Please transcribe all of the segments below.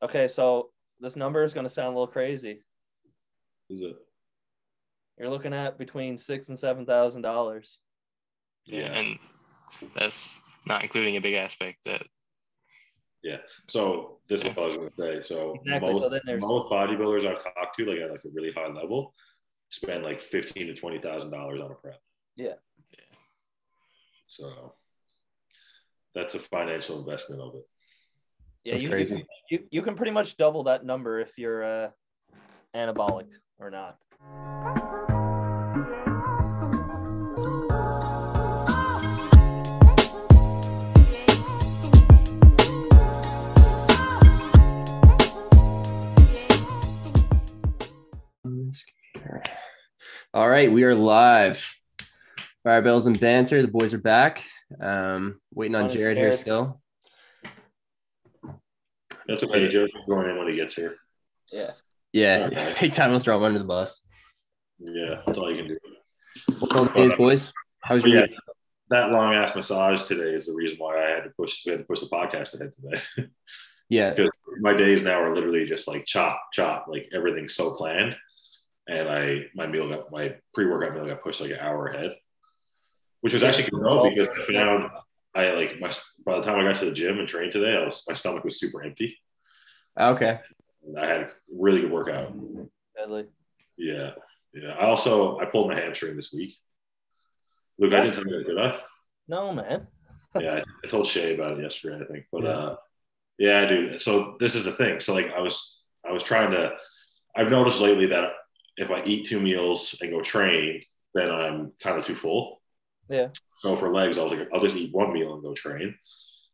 Okay, so this number is going to sound a little crazy. Is it? You're looking at between $6,000 and $7,000. Yeah, and that's not including a big aspect that. Yeah. So this is what I was going to say. So exactly. most bodybuilders I've talked to, like at like a really high level, spend like $15,000 to $20,000 on a prep. Yeah. So that's a financial investment of it. Yeah, that's crazy. You can pretty much double that number if you're anabolic or not. All right, we are live. Barbells and Banter. The boys are back. Waiting on Jared here still. That's okay. Jared's going in when he gets here. Yeah. Yeah. Okay. Big time. We'll throw him under the bus. Yeah, that's all you can do. What's all the news, boys? How was your week? That long ass massage today is the reason why I had to push the podcast ahead today. Yeah. Because my days now are literally just like chop, like everything's so planned. And my pre-workout meal got pushed like an hour ahead, which was actually good though, because I found by the time I got to the gym and trained today, my stomach was super empty. Okay. And I had a really good workout. Deadly. Yeah. I pulled my hamstring this week. Luke, I didn't tell you that, did I? No, man. Yeah, I told Shea about it yesterday, I think. But yeah, dude. So this is the thing. So like I was trying to. I've noticed lately that if I eat 2 meals and go train, then I'm kind of too full. Yeah. So for legs, I was like, I'll just eat 1 meal and go train.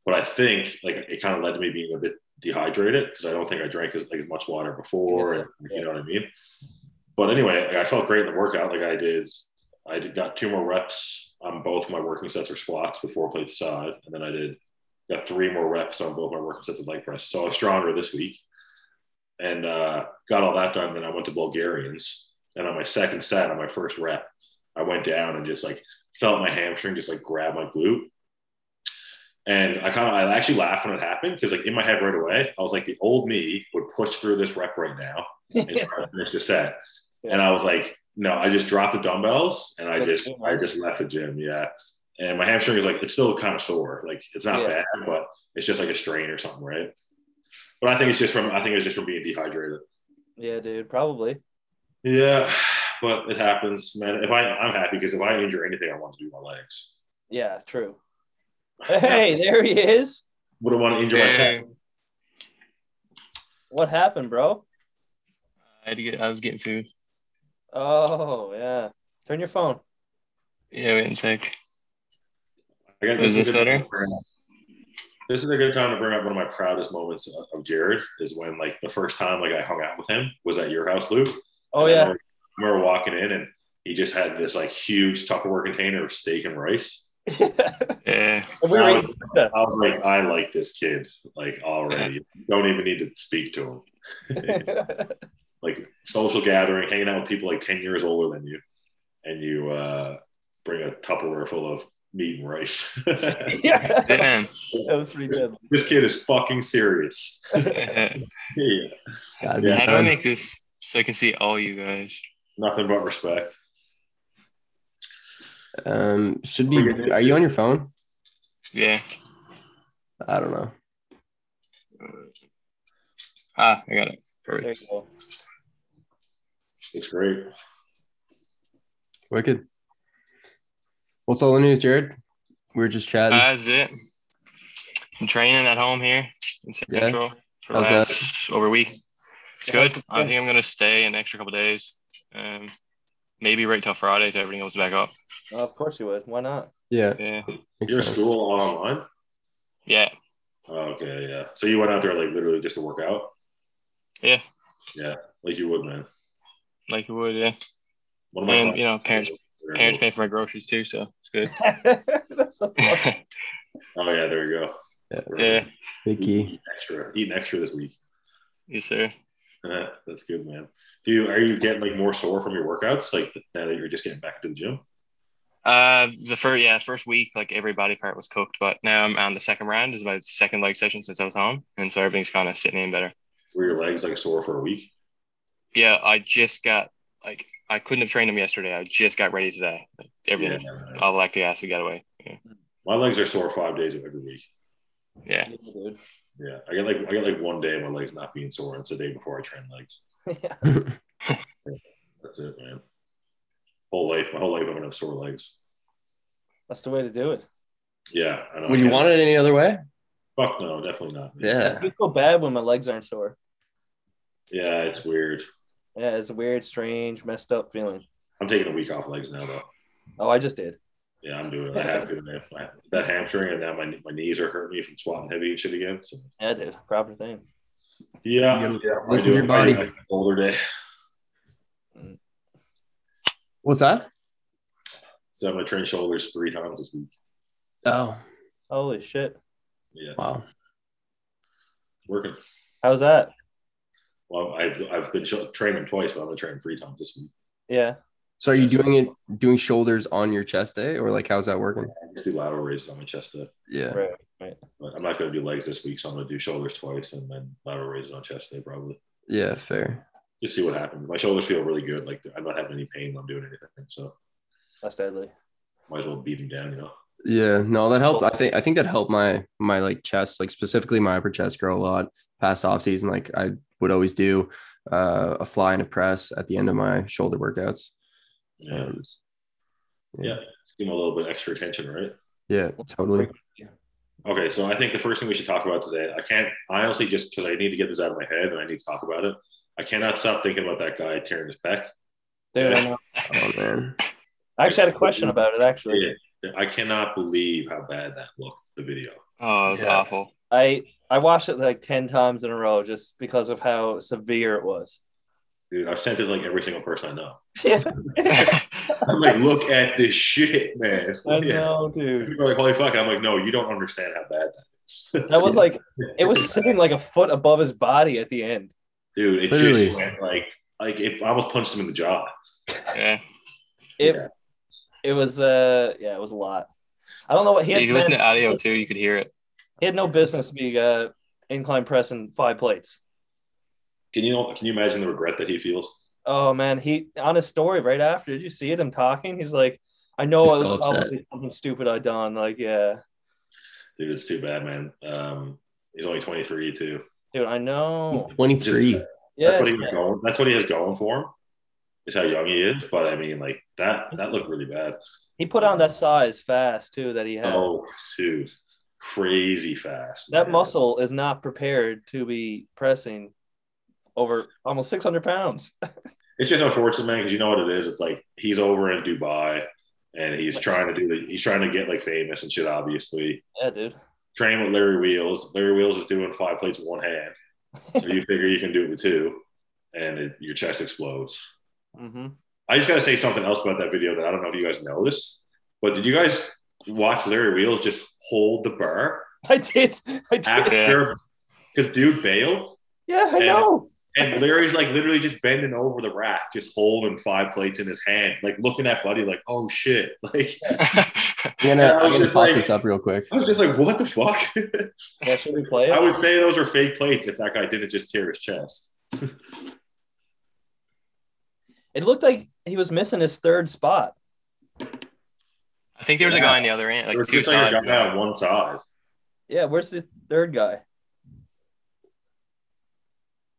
But I think like it kind of led to me being a bit dehydrated because I don't think I drank as much water before, and you know what I mean. But anyway, I felt great in the workout. Like I got 2 more reps on both my working sets or squats with 4 plates aside, and then I got 3 more reps on both my working sets of leg press. So I was stronger this week. And got all that done. Then I went to Bulgarians, and on my second set, on my first rep, I went down and just like felt my hamstring just like grab my glute. And I actually laughed when it happened because like in my head right away, I was like, the old me would push through this rep right now and try to finish the set. Yeah. And I was like, no, I just dropped the dumbbells and I just left the gym. Yeah. And my hamstring is like, it's still kind of sore. Like it's not bad, but it's just like a strain or something, right? But I think it's just from being dehydrated. Yeah, dude, probably. Yeah, but it happens, man. I'm happy because if I injure anything, I want to do my legs. Yeah, true. Hey, there he is. Would I want to injure my pec? What happened, bro? I was getting food. Oh, yeah. Turn your phone. Yeah, wait a sec. Is this better? This is a good time to bring up one of my proudest moments of Jared is when like the first time like I hung out with him was at your house, Luke. Oh, yeah. We were walking in and he just had this like huge Tupperware container of steak and rice. Yeah. I was like, I like this kid like already. You don't even need to speak to him. Like social gathering, hanging out with people like 10 years older than you, and you bring a Tupperware full of meat and rice. Yeah. That was pretty good. This kid is fucking serious. Yeah. How do I make this so I can see all you guys? Nothing but respect. Should be. Are you on your phone? Yeah. I don't know. I got it. Perfect. There you go. It's great. Wicked. What's all the news, Jared? We were just chatting. That's it. I'm training at home here in Central for the last over a week. It's good. I think I'm going to stay an extra couple of days. Maybe right till Friday till everything goes back up. Oh, of course you would. Why not? Yeah. Your school online? Yeah. Oh, okay, yeah. So you went out there like literally just to work out? Yeah. Yeah, like you would, man. Like you would, yeah. And, you know, parents pay for my groceries too, so it's good. That's so funny. Oh, yeah, there you go. Yeah. Big key. Eating extra this week. Yes, sir. That's good, man. Are you getting like more sore from your workouts, like now that you're just getting back to the gym? The first week, like every body part was cooked, but now I'm on the second round. This is my second leg session since I was home, and so everything's kind of sitting in better. Were your legs like sore for a week? Yeah, I just got I couldn't have trained them yesterday. I just got ready today. Like, everything, all the lactic acid got away. Yeah. My legs are sore 5 days of every week. Yeah. Yeah, I get like one day of my legs not being sore, and it's the day before I train legs. Yeah. That's it, man. My whole life, I'm gonna have sore legs. That's the way to do it. Yeah, I know. Would you want it any other way? Fuck no, definitely not. Yeah. I feel so bad when my legs aren't sore. Yeah, it's weird. Yeah, it's a weird, strange, messed up feeling. I'm taking a week off legs now, though. Oh, I just did. Yeah, I'm doing it. I have to. That hamstring, and now my knees are hurting me from squatting heavy and shit again. So. Yeah, dude. Proper thing. Yeah. Listen to your body. Older day. What's that? So I'm gonna train shoulders 3 times this week. Oh. Holy shit. Yeah. Wow. Working. How's that? Well, I've been training twice, but I'm gonna train 3 times this week. Yeah. So are you doing shoulders on your chest day, or like how's that working? I just do lateral raises on my chest day. Yeah. Right. But I'm not gonna do legs this week, so I'm gonna do shoulders twice and then lateral raises on chest day probably. Yeah, fair. Just see what happens. My shoulders feel really good. Like I'm not having any pain when I'm doing anything, so That's deadly. might as well beat them down, you know. Yeah, no, that helped. I think that helped my like chest, like specifically my upper chest, grow a lot past off season. Like I would always do a fly and a press at the end of my shoulder workouts. Yeah. Give them a little bit extra attention, right? Yeah, totally. Okay, so I think the first thing we should talk about today, I honestly, just because I need to get this out of my head and I need to talk about it, I cannot stop thinking about that guy tearing his pec. Dude, I know. Oh, man. I actually had a question about it, actually. Yeah, I cannot believe how bad that looked, the video. Oh, it was awful. I watched it like 10 times in a row just because of how severe it was. Dude, I've sent it like every single person I know. Yeah. I'm like, look at this shit, man. I know, dude. People are like, holy fuck. I'm like, no, you don't understand how bad that is. That was like, it was sitting like a foot above his body at the end. Dude, it Literally. just went like it almost punched him in the jaw. Yeah. It was it was a lot. I don't know what he had. You can listen to audio too, you could hear it. He had no business to be incline pressing 5 plates. Can you imagine the regret that he feels? Oh man, he on his story right after. Did you see it? Him talking. He's like, I know He's it was so probably something stupid I done. Like, yeah, Dude, it's too bad, man. He's only 23 too. dude, I know. 23. Yeah, That's what he has going for him. Is how young he is. But I mean, like that looked really bad. he put on that size fast too that he had. Oh, dude, crazy fast. That man. muscle is not prepared to be pressing over almost 600 pounds. It's just unfortunate, man, because you know what it is. It's like he's over in Dubai and he's trying to get like famous and shit, obviously. Yeah, dude. Train with Larry Wheels. Larry Wheels is doing 5 plates with one hand. So you figure you can do it with 2 and your chest explodes. Mm-hmm. I just got to say something else about that video that I don't know if you guys noticed, but did you guys watch Larry Wheels just hold the bar? I did. After, because dude bailed. Yeah, I know. And Larry's like literally just bending over the rack, just holding 5 plates in his hand, like looking at Buddy like, oh shit. Like, I'm gonna pop this up real quick. I was just like, what the fuck? Yeah, should we play it? I would say those are fake plates if that guy didn't just tear his chest. It looked like he was missing his 3rd spot. I think there was a guy on the other end, like There was 2 just like a sides. guy on one side. Yeah, where's the 3rd guy?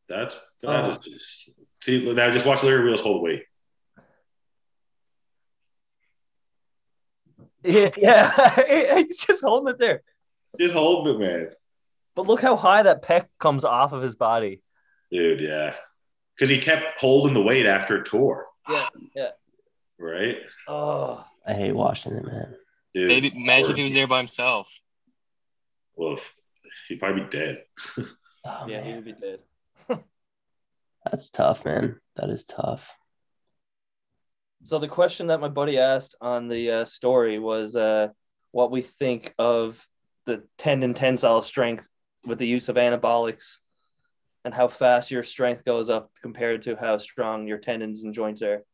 That is just see now. Just watch Larry Wheels hold weight. Yeah. He's just holding it there. Just hold it, man. But look how high that pec comes off of his body. Dude, yeah. Because he kept holding the weight after a tour. Yeah. Right? Oh. I hate watching it, man. Dude, Maybe imagine if he was there by himself. Well, he'd probably be dead. Oh, Yeah, man. he would be dead. That's tough, man. That is tough. So the question that my buddy asked on the story was what we think of the tendon tensile strength with the use of anabolics and how fast your strength goes up compared to how strong your tendons and joints are.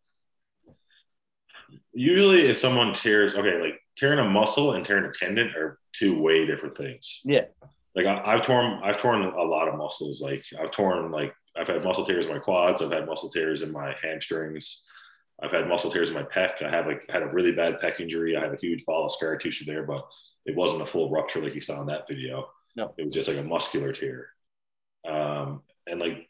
Usually if someone tears, like tearing a muscle and tearing a tendon are 2 way different things. Yeah. like I've torn a lot of muscles. Like I've had muscle tears in my quads. I've had muscle tears in my hamstrings. I've had muscle tears in my pec. I had a really bad pec injury. I have a huge ball of scar tissue there, but it wasn't a full rupture like you saw in that video. No, it was just like a muscular tear. And like,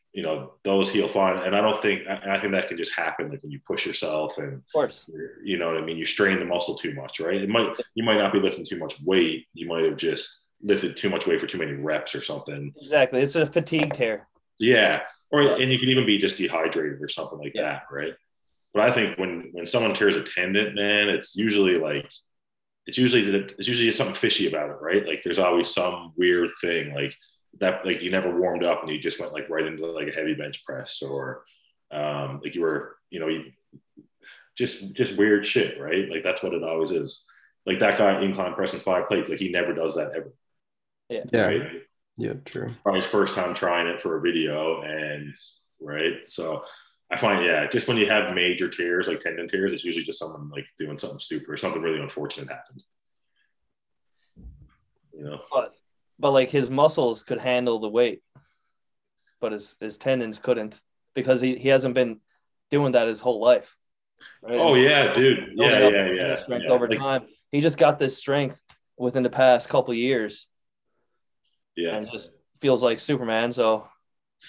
those heal fine. And I think that can just happen like when you push yourself and of course, you know what I mean? You strain the muscle too much, right? You might not be lifting too much weight. You might have just lifted too much weight for too many reps or something. Exactly. It's a fatigue tear. Yeah. And you can even be just dehydrated or something like that, right? But I think when someone tears a tendon, man, it's usually something fishy about it, right? Like there's always some weird thing like that, like you never warmed up and you just went like right into like a heavy bench press or like you were, just weird shit, right? Like that's what it always is. Like that guy incline pressing 5 plates, like he never does that ever. Yeah. Right? Yeah, true. Probably his first time trying it for a video, and right. So I find, just when you have major tears, like tendon tears, it's usually just someone like doing something stupid or something really unfortunate happened. But like his muscles could handle the weight, but his tendons couldn't because he hasn't been doing that his whole life. Right? Oh yeah, dude. Yeah. Strength over time. He just got this strength within the past couple of years. Yeah. And just feels like Superman. So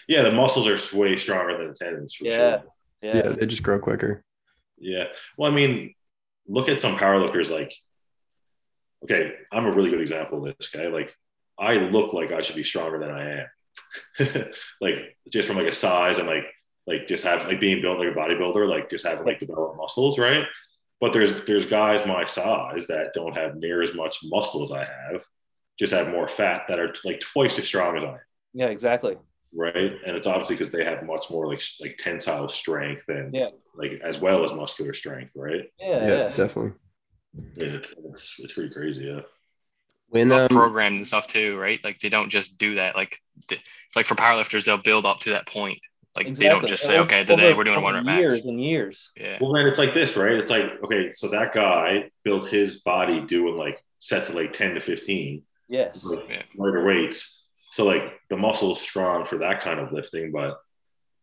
yeah, the muscles are way stronger than the tendons for sure. Yeah, they just grow quicker. Yeah. Well, I mean, look at some powerlifters. Like, okay, I'm a really good example of this guy. Like, I look like I should be stronger than I am. Like, just from like a size and like just have like being built like a bodybuilder, like just having like developed muscles, right? But there's guys my size that don't have near as much muscle as I have, just have more fat that are like twice as strong as I am. Yeah, exactly. Right. And it's obviously because they have much more like tensile strength and like as well as muscular strength, right? Yeah. Definitely. Yeah, it's pretty crazy, yeah. When programmed and stuff too, right? Like they don't just do that. Like for powerlifters, they'll build up to that point. Like they don't just say, okay, today we're doing a 1 rep max. Years and years. Yeah. Well, man, it's like this, right? It's like, okay, so that guy built his body doing like sets of like 10 to 15. Yes. Like, lighter weights. So like the muscle is strong for that kind of lifting, but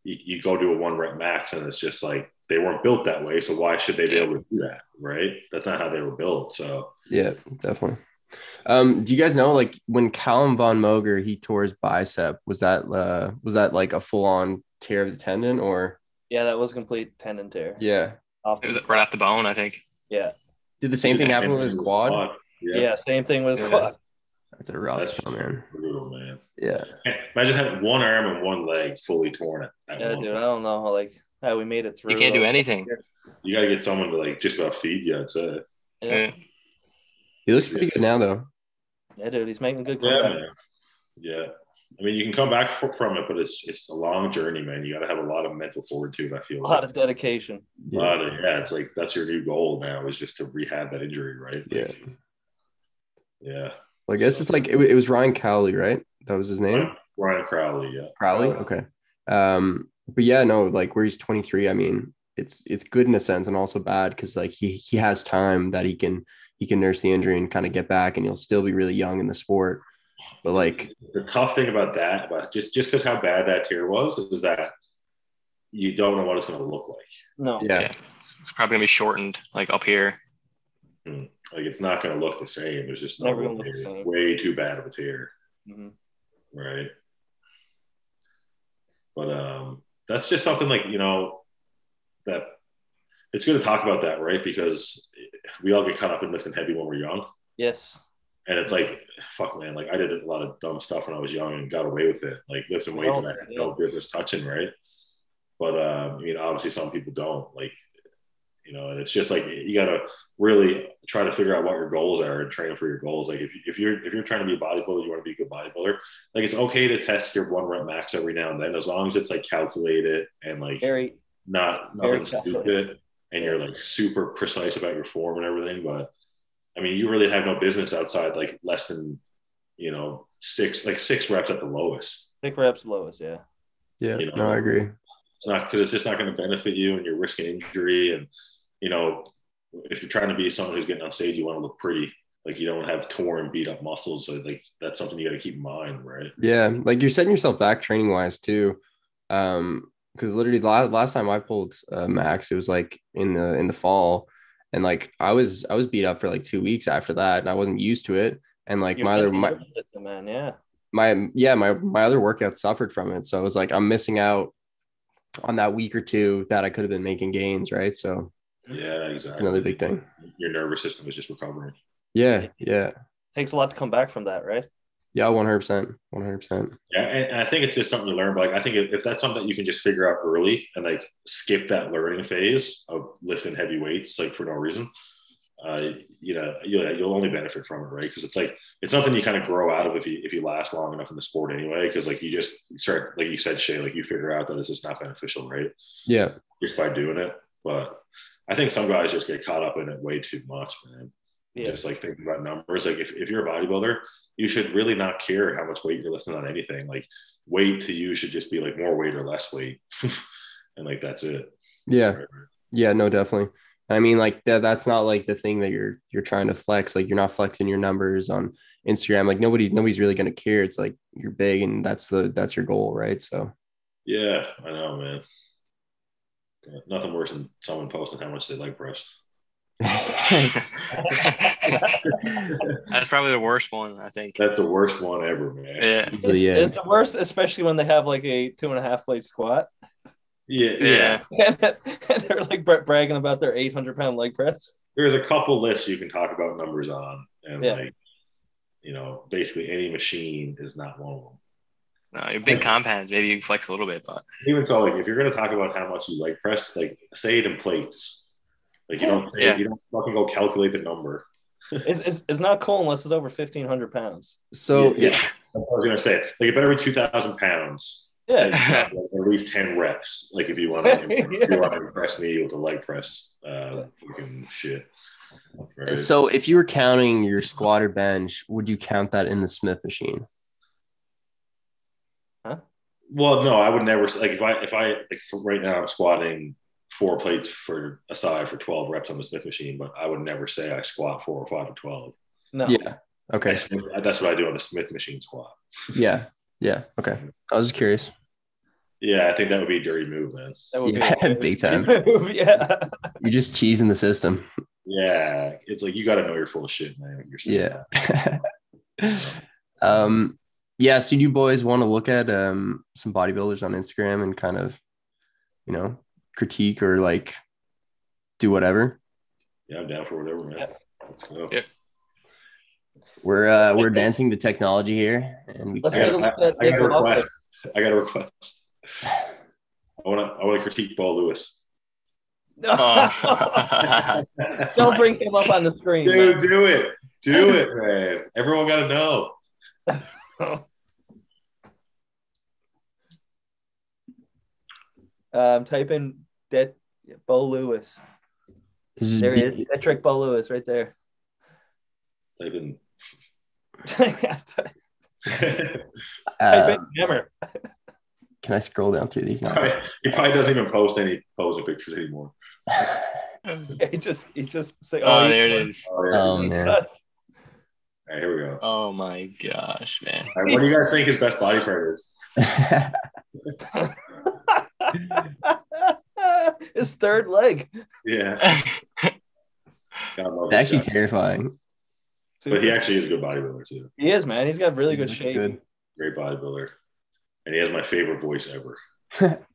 you go to a 1 rep max and it's just like they weren't built that way. So why should they be able to do that? Right. That's not how they were built. So yeah, definitely. Do you guys know like when Callum Von Moger he tore his bicep, was that like a full on tear of the tendon or? Yeah, that was a complete tendon tear. Yeah. It was right off the bone, I think. Yeah. Did the same thing happen with his quad? Yeah, same thing with his quad. That's a rough one, man. Brutal, man. Yeah. Imagine having one arm and one leg fully torn. Yeah, dude. I don't know how we made it through. You can't do anything. You got to get someone to like just about feed you, I'd say. Yeah. He looks pretty good now, though. Yeah, dude. He's making good comeback. Yeah. I mean, you can come back from it, but it's a long journey, man. You got to have a lot of mental fortitude, I feel. A lot of dedication. It's like that's your new goal now is just to rehab that injury, right? Yeah. Yeah. Well, I guess it's like it was Ryan Crowley, right? That was his name. Ryan Crowley, yeah. Crowley, okay. But yeah, no, like where he's 23. I mean, it's good in a sense, and also bad because like he has time that he can nurse the injury and kind of get back, and he'll still be really young in the sport. But like the tough thing about that, but just because how bad that tear was, is that you don't know what it's going to look like. No. Yeah. It's probably going to be shortened, like up here. Like it's not going to look the same. There's just no way too bad of a tear. Mm-hmm. Right. But that's just something like, that it's good to talk about that, right? Because we all get caught up in lifting heavy when we're young. Yes. And it's like, fuck, man, like I did a lot of dumb stuff when I was young and got away with it, like lifting weight that I had no business touching, right? But, obviously some people don't, like, and it's just like, you got to really try to figure out what your goals are and train for your goals. Like if you're trying to be a bodybuilder, you want to be a good bodybuilder. Like it's okay to test your 1 rep max every now and then, as long as it's like calculated and like nothing stupid and you're like super precise about your form and everything. But I mean, you really have no business outside like less than, 6 reps at the lowest. 6 reps lowest. Yeah. Yeah. No, I agree. It's not because it's just not going to benefit you and you're risking injury. And, if you're trying to be someone who's getting on stage, you want to look pretty. like you don't have torn, beat up muscles. So like that's something you got to keep in mind, right? Yeah, like you're setting yourself back training wise too. Because literally the last time I pulled max, it was like in the fall, and like I was beat up for like 2 weeks after that, and I wasn't used to it. And like You're system, man. Yeah. My other workout suffered from it, so it was like I'm missing out on that week or two that I could have been making gains, right? So yeah, it's exactly. another big thing. Your nervous system is just recovering. Yeah. Takes a lot to come back from that, right? Yeah, 100%. Yeah, and I think it's just something to learn. But like, I think if that's something that you can just figure out early and like skip that learning phase of lifting heavy weights like for no reason, you'll only benefit from it, right? Because it's like it's something you kind of grow out of if you last long enough in the sport anyway. Because like you just start, like you said, Shea, like you figure out that it's just not beneficial, right? Yeah, just by doing it. But I think some guys just get caught up in it way too much, man. Yeah. Just like thinking about numbers. Like if you're a bodybuilder, you should really not care how much weight you're lifting on anything. Like weight to you should just be like more weight or less weight. And like that's it. Yeah. Right. Yeah, no, definitely. I mean, like that's not like the thing that you're trying to flex. Like you're not flexing your numbers on Instagram. Like nobody's really gonna care. It's like you're big and that's your goal, right? So yeah, I know, man. Nothing worse than someone posting how much they like breast. That's probably the worst one, I think. That's the worst one ever, man. Yeah. It's the worst, especially when they have like a 2.5 plate squat. Yeah. And they're like bragging about their 800-pound leg press. There's a couple lifts you can talk about numbers on, and like, basically any machine is not one of them. No, your big compounds, maybe you can flex a little bit, but even so, like if you're gonna talk about how much you leg press, like say it in plates. Like you don't fucking go calculate the number. It's not cool unless it's over 1,500 pounds. So yeah. I was gonna say like it better be 2,000 pounds. Yeah, like, at least 10 reps. Like if you want to impress me with a leg press, fucking shit. Right? So if you were counting your squat or bench, would you count that in the Smith machine? Huh? Well, no, I would never. Like if I like right now I'm squatting 4 plates for a side for 12 reps on the Smith machine, but I would never say I squat 4 or 5 to 12. No. Yeah. Okay. That's what I do on the Smith machine squat. Yeah. Okay. I was just curious. Yeah, I think that would be a dirty move, man. That would be big time. Yeah. You're just cheesing the system. Yeah. It's like you got to know you're full of shit, man. Yeah. Yeah. So you boys want to look at some bodybuilders on Instagram and kind of, critique or like do whatever? Yeah, I'm down for whatever, man. Yeah. Let's go. Yeah. We're dancing to technology here, and we. I got a request. I want to critique Bo Lewis. Don't bring him up on the screen. Dude, man. Do it, man. Everyone got to know. Type in Bo Lewis. There he is. That trick Bo Lewis right there. Type in. Type in Hammer. Can I scroll down through these now? He probably doesn't even post any posing pictures anymore. He just say, there it is. Oh man. All right, here we go. Oh my gosh, man. All right, what do you guys think his best body part is? His third leg. Yeah. It's actually terrifying. But he actually is a good bodybuilder too. He is, man. He's got really good shape. Good. Great bodybuilder. And he has my favorite voice ever.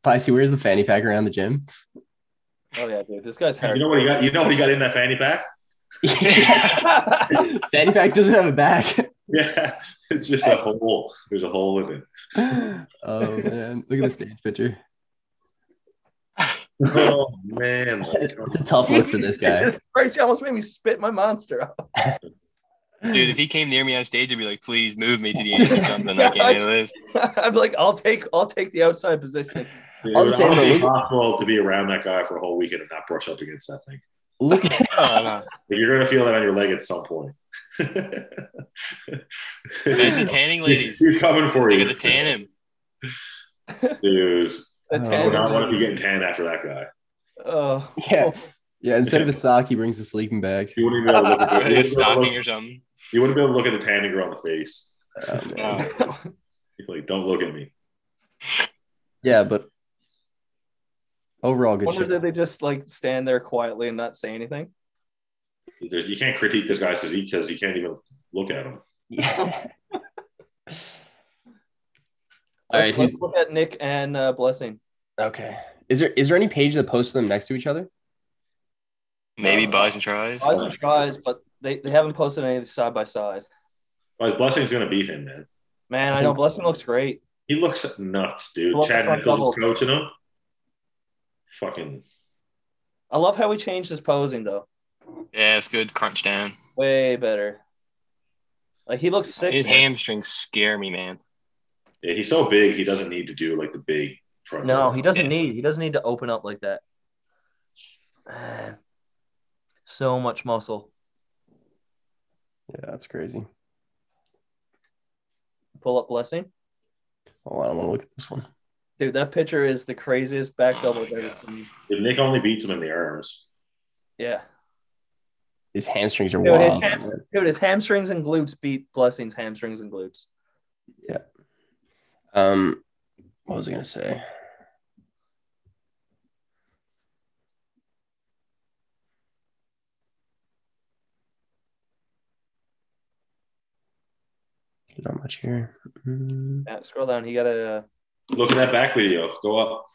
Picey, where's the fanny pack around the gym? Oh yeah, dude. This guy's hard. You know what he got? You know what he got in that fanny pack? Fanny pack doesn't have a back. Yeah, it's just a hole. There's a hole in it. Oh man, look at the stage picture. Oh man, it's a tough look for this guy. Christ, you almost made me spit my monster out. Dude, if he came near me on stage, I'd be like, "Please move me to the end or something." I can't handle this. I'd be like, "I'll take the outside position." Dude, it's impossible to be around that guy for a whole weekend and not brush up against that thing. Look at no. You're gonna feel that on your leg at some point. There's the tanning ladies. He's coming for you. They're gonna tan him. Dude. I would not want to be getting tan after that guy. Yeah. Yeah, instead of a sock, he brings a sleeping bag. You wouldn't even be able to look at A stocking or something. You wouldn't be able to look at the tanning girl on the face. Oh, man. No. Like, don't look at me. Yeah, but overall, I good wonder shit. if they just like stand there quietly and not say anything. You can't critique this guy's physique because you can't even look at him. Yeah. Let's look at Nick and Blessing. Okay. Is there any page that posts them next to each other? Maybe buys and tries. Buys and tries, but they haven't posted any side by side. Well, his Blessing's gonna beat him, man. Man, I know Blessing looks great. He looks nuts, dude. Look, Chad front Nichols double. is coaching him. Fucking. I love how he changed his posing though. Yeah, it's good. Crunch down. Way better. Like he looks sick. His man. hamstrings scare me, man. Yeah, he's so big. He doesn't need to do like the big front. No, row. he doesn't need. He doesn't need to open up like that. Man, so much muscle. Yeah, that's crazy. Pull up Blessing. Oh, I don't want to look at this one. Dude, that picture is the craziest back double I've ever seen. If Nick only beats him in the arms. Yeah. His hamstrings are Dude, wild. his hamstrings and glutes beat Blessing's hamstrings and glutes. Yeah. What was I gonna say? Not much here. Yeah, scroll down. He got a. Look at that back video. Go up.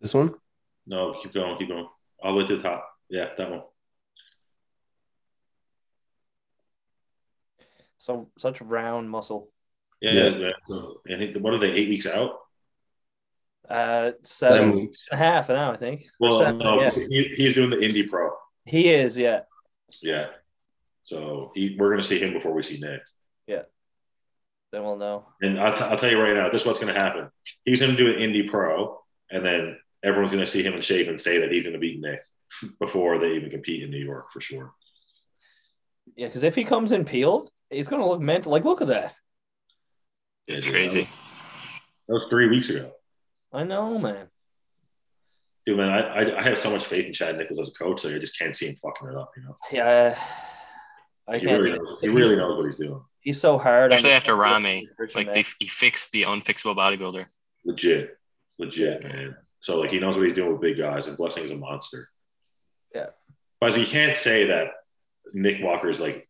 This one? No, keep going. Keep going. All the way to the top. Yeah, that one. So such round muscle. Yeah. So, and what are they? 8 weeks out? 7 weeks. and a half now, I think. Well, Seven, no, yeah. he's doing the Indie Pro. He is, yeah. Yeah. So we're going to see him before we see Nick. Yeah. Then we'll know. And I'll tell you right now, this is what's going to happen. He's going to do an Indie Pro, and then everyone's going to see him in shape and say that he's going to beat Nick before they even compete in New York for sure. Yeah, because if he comes in peeled, he's going to look mental. Like, look at that. It's crazy. That was 3 weeks ago. I know, man. Dude, man, I have so much faith in Chad Nichols as a coach, so I just can't see him fucking it up, you know? Yeah. He really knows what he's doing. He's so hard. Especially after Rami. Like, he fixed the unfixable bodybuilder. Legit, man. So, like, he knows what he's doing with big guys, and Blessing is a monster. Yeah. But you can't say that Nick Walker's, like,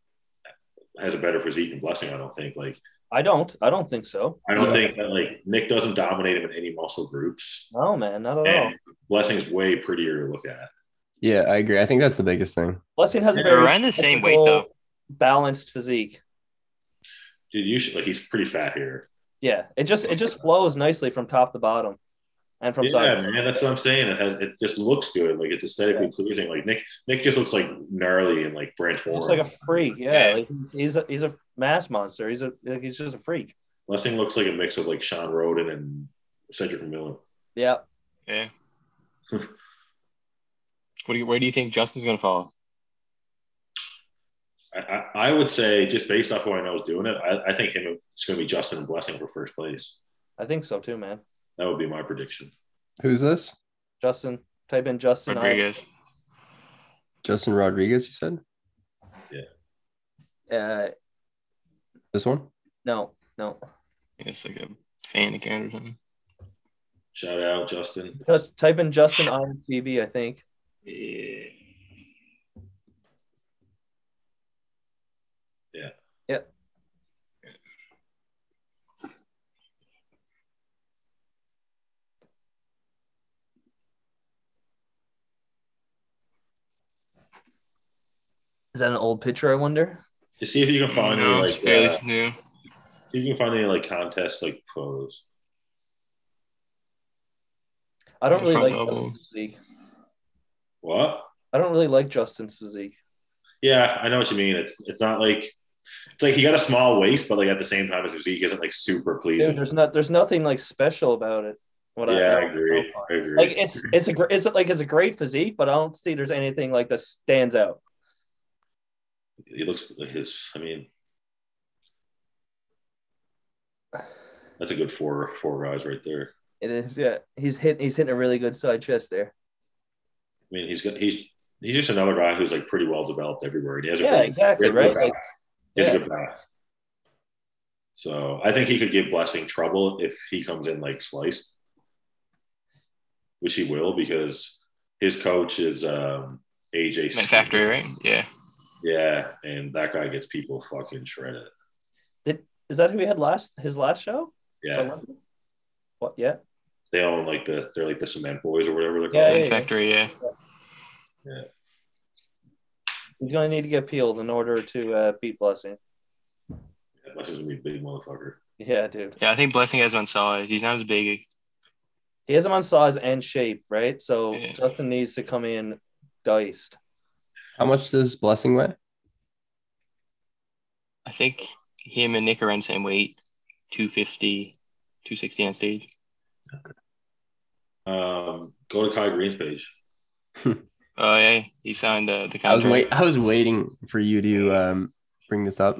has a better physique than Blessing, I don't think. Like, I don't think so. I don't think that, like, Nick doesn't dominate him in any muscle groups. No, man, not at all. Blessing's way prettier to look at. Yeah, I agree. I think that's the biggest thing. Blessing has a They're very around the same weight, though. Balanced physique. Dude, he's pretty fat here. Yeah, it just flows nicely from top to bottom, and from side to side. Man, that's what I'm saying. It just looks good. Like, it's aesthetically pleasing. Like, Nick just looks like gnarly and like Branch Warren. Looks like a freak. Yeah, like he's a mass monster. He's just a freak. Blessing looks like a mix of like Sean Roden and Cedric McMillan. Yeah. Yeah. Where do you think Justin's going to fall? I would say, just based off who I know is doing it, I think it's going to be Justin and Blessing for first place. I think so too, man. That would be my prediction. Who's this? Justin. Type in Justin Rodriguez. Justin Rodriguez, you said? Yeah. This one? No. It's like a fan account or something. Shout out, Justin. Just type in Justin on TV, I think. Yeah. Yeah. Is that an old picture, I wonder? Just see if you can find any, it's fairly new. See if you can find any like contests like photos. I don't really like double. Justin's physique. What? I don't really like Justin's physique. Yeah, I know what you mean. It's not like he got a small waist, but like at the same time his physique isn't like super pleasing. Dude, there's nothing like special about it. I agree. Like it's a great physique, but I don't see there's anything like that stands out. He looks like that's a good four guys right there. It is, yeah. He's hitting a really good side chest there. mean, he's just another guy who's like pretty well developed everywhere. And he has exactly, right? Like, he has a good back. So I think he could give Blessing trouble if he comes in like sliced, which he will because his coach is AJ Factory, right? Yeah. Yeah, and that guy gets people fucking shredded. Is that who he had his last show? Yeah. What? Yeah. They own they're like the Cement Boys or whatever they're called. Yeah, Factory, yeah. He's gonna need to get peeled in order to beat Blessing. Yeah, Blessing's gonna be a big motherfucker. Yeah, dude. Yeah, I think Blessing has him on size. He's not as big. He has him on size and shape, right? So Justin needs to come in diced. How much does Blessing weigh? I think him and Nick are around the same weight, 250, 260 on stage. Okay. Go to Kai Green's page. Oh yeah, he signed the contract. I was waiting for you to bring this up.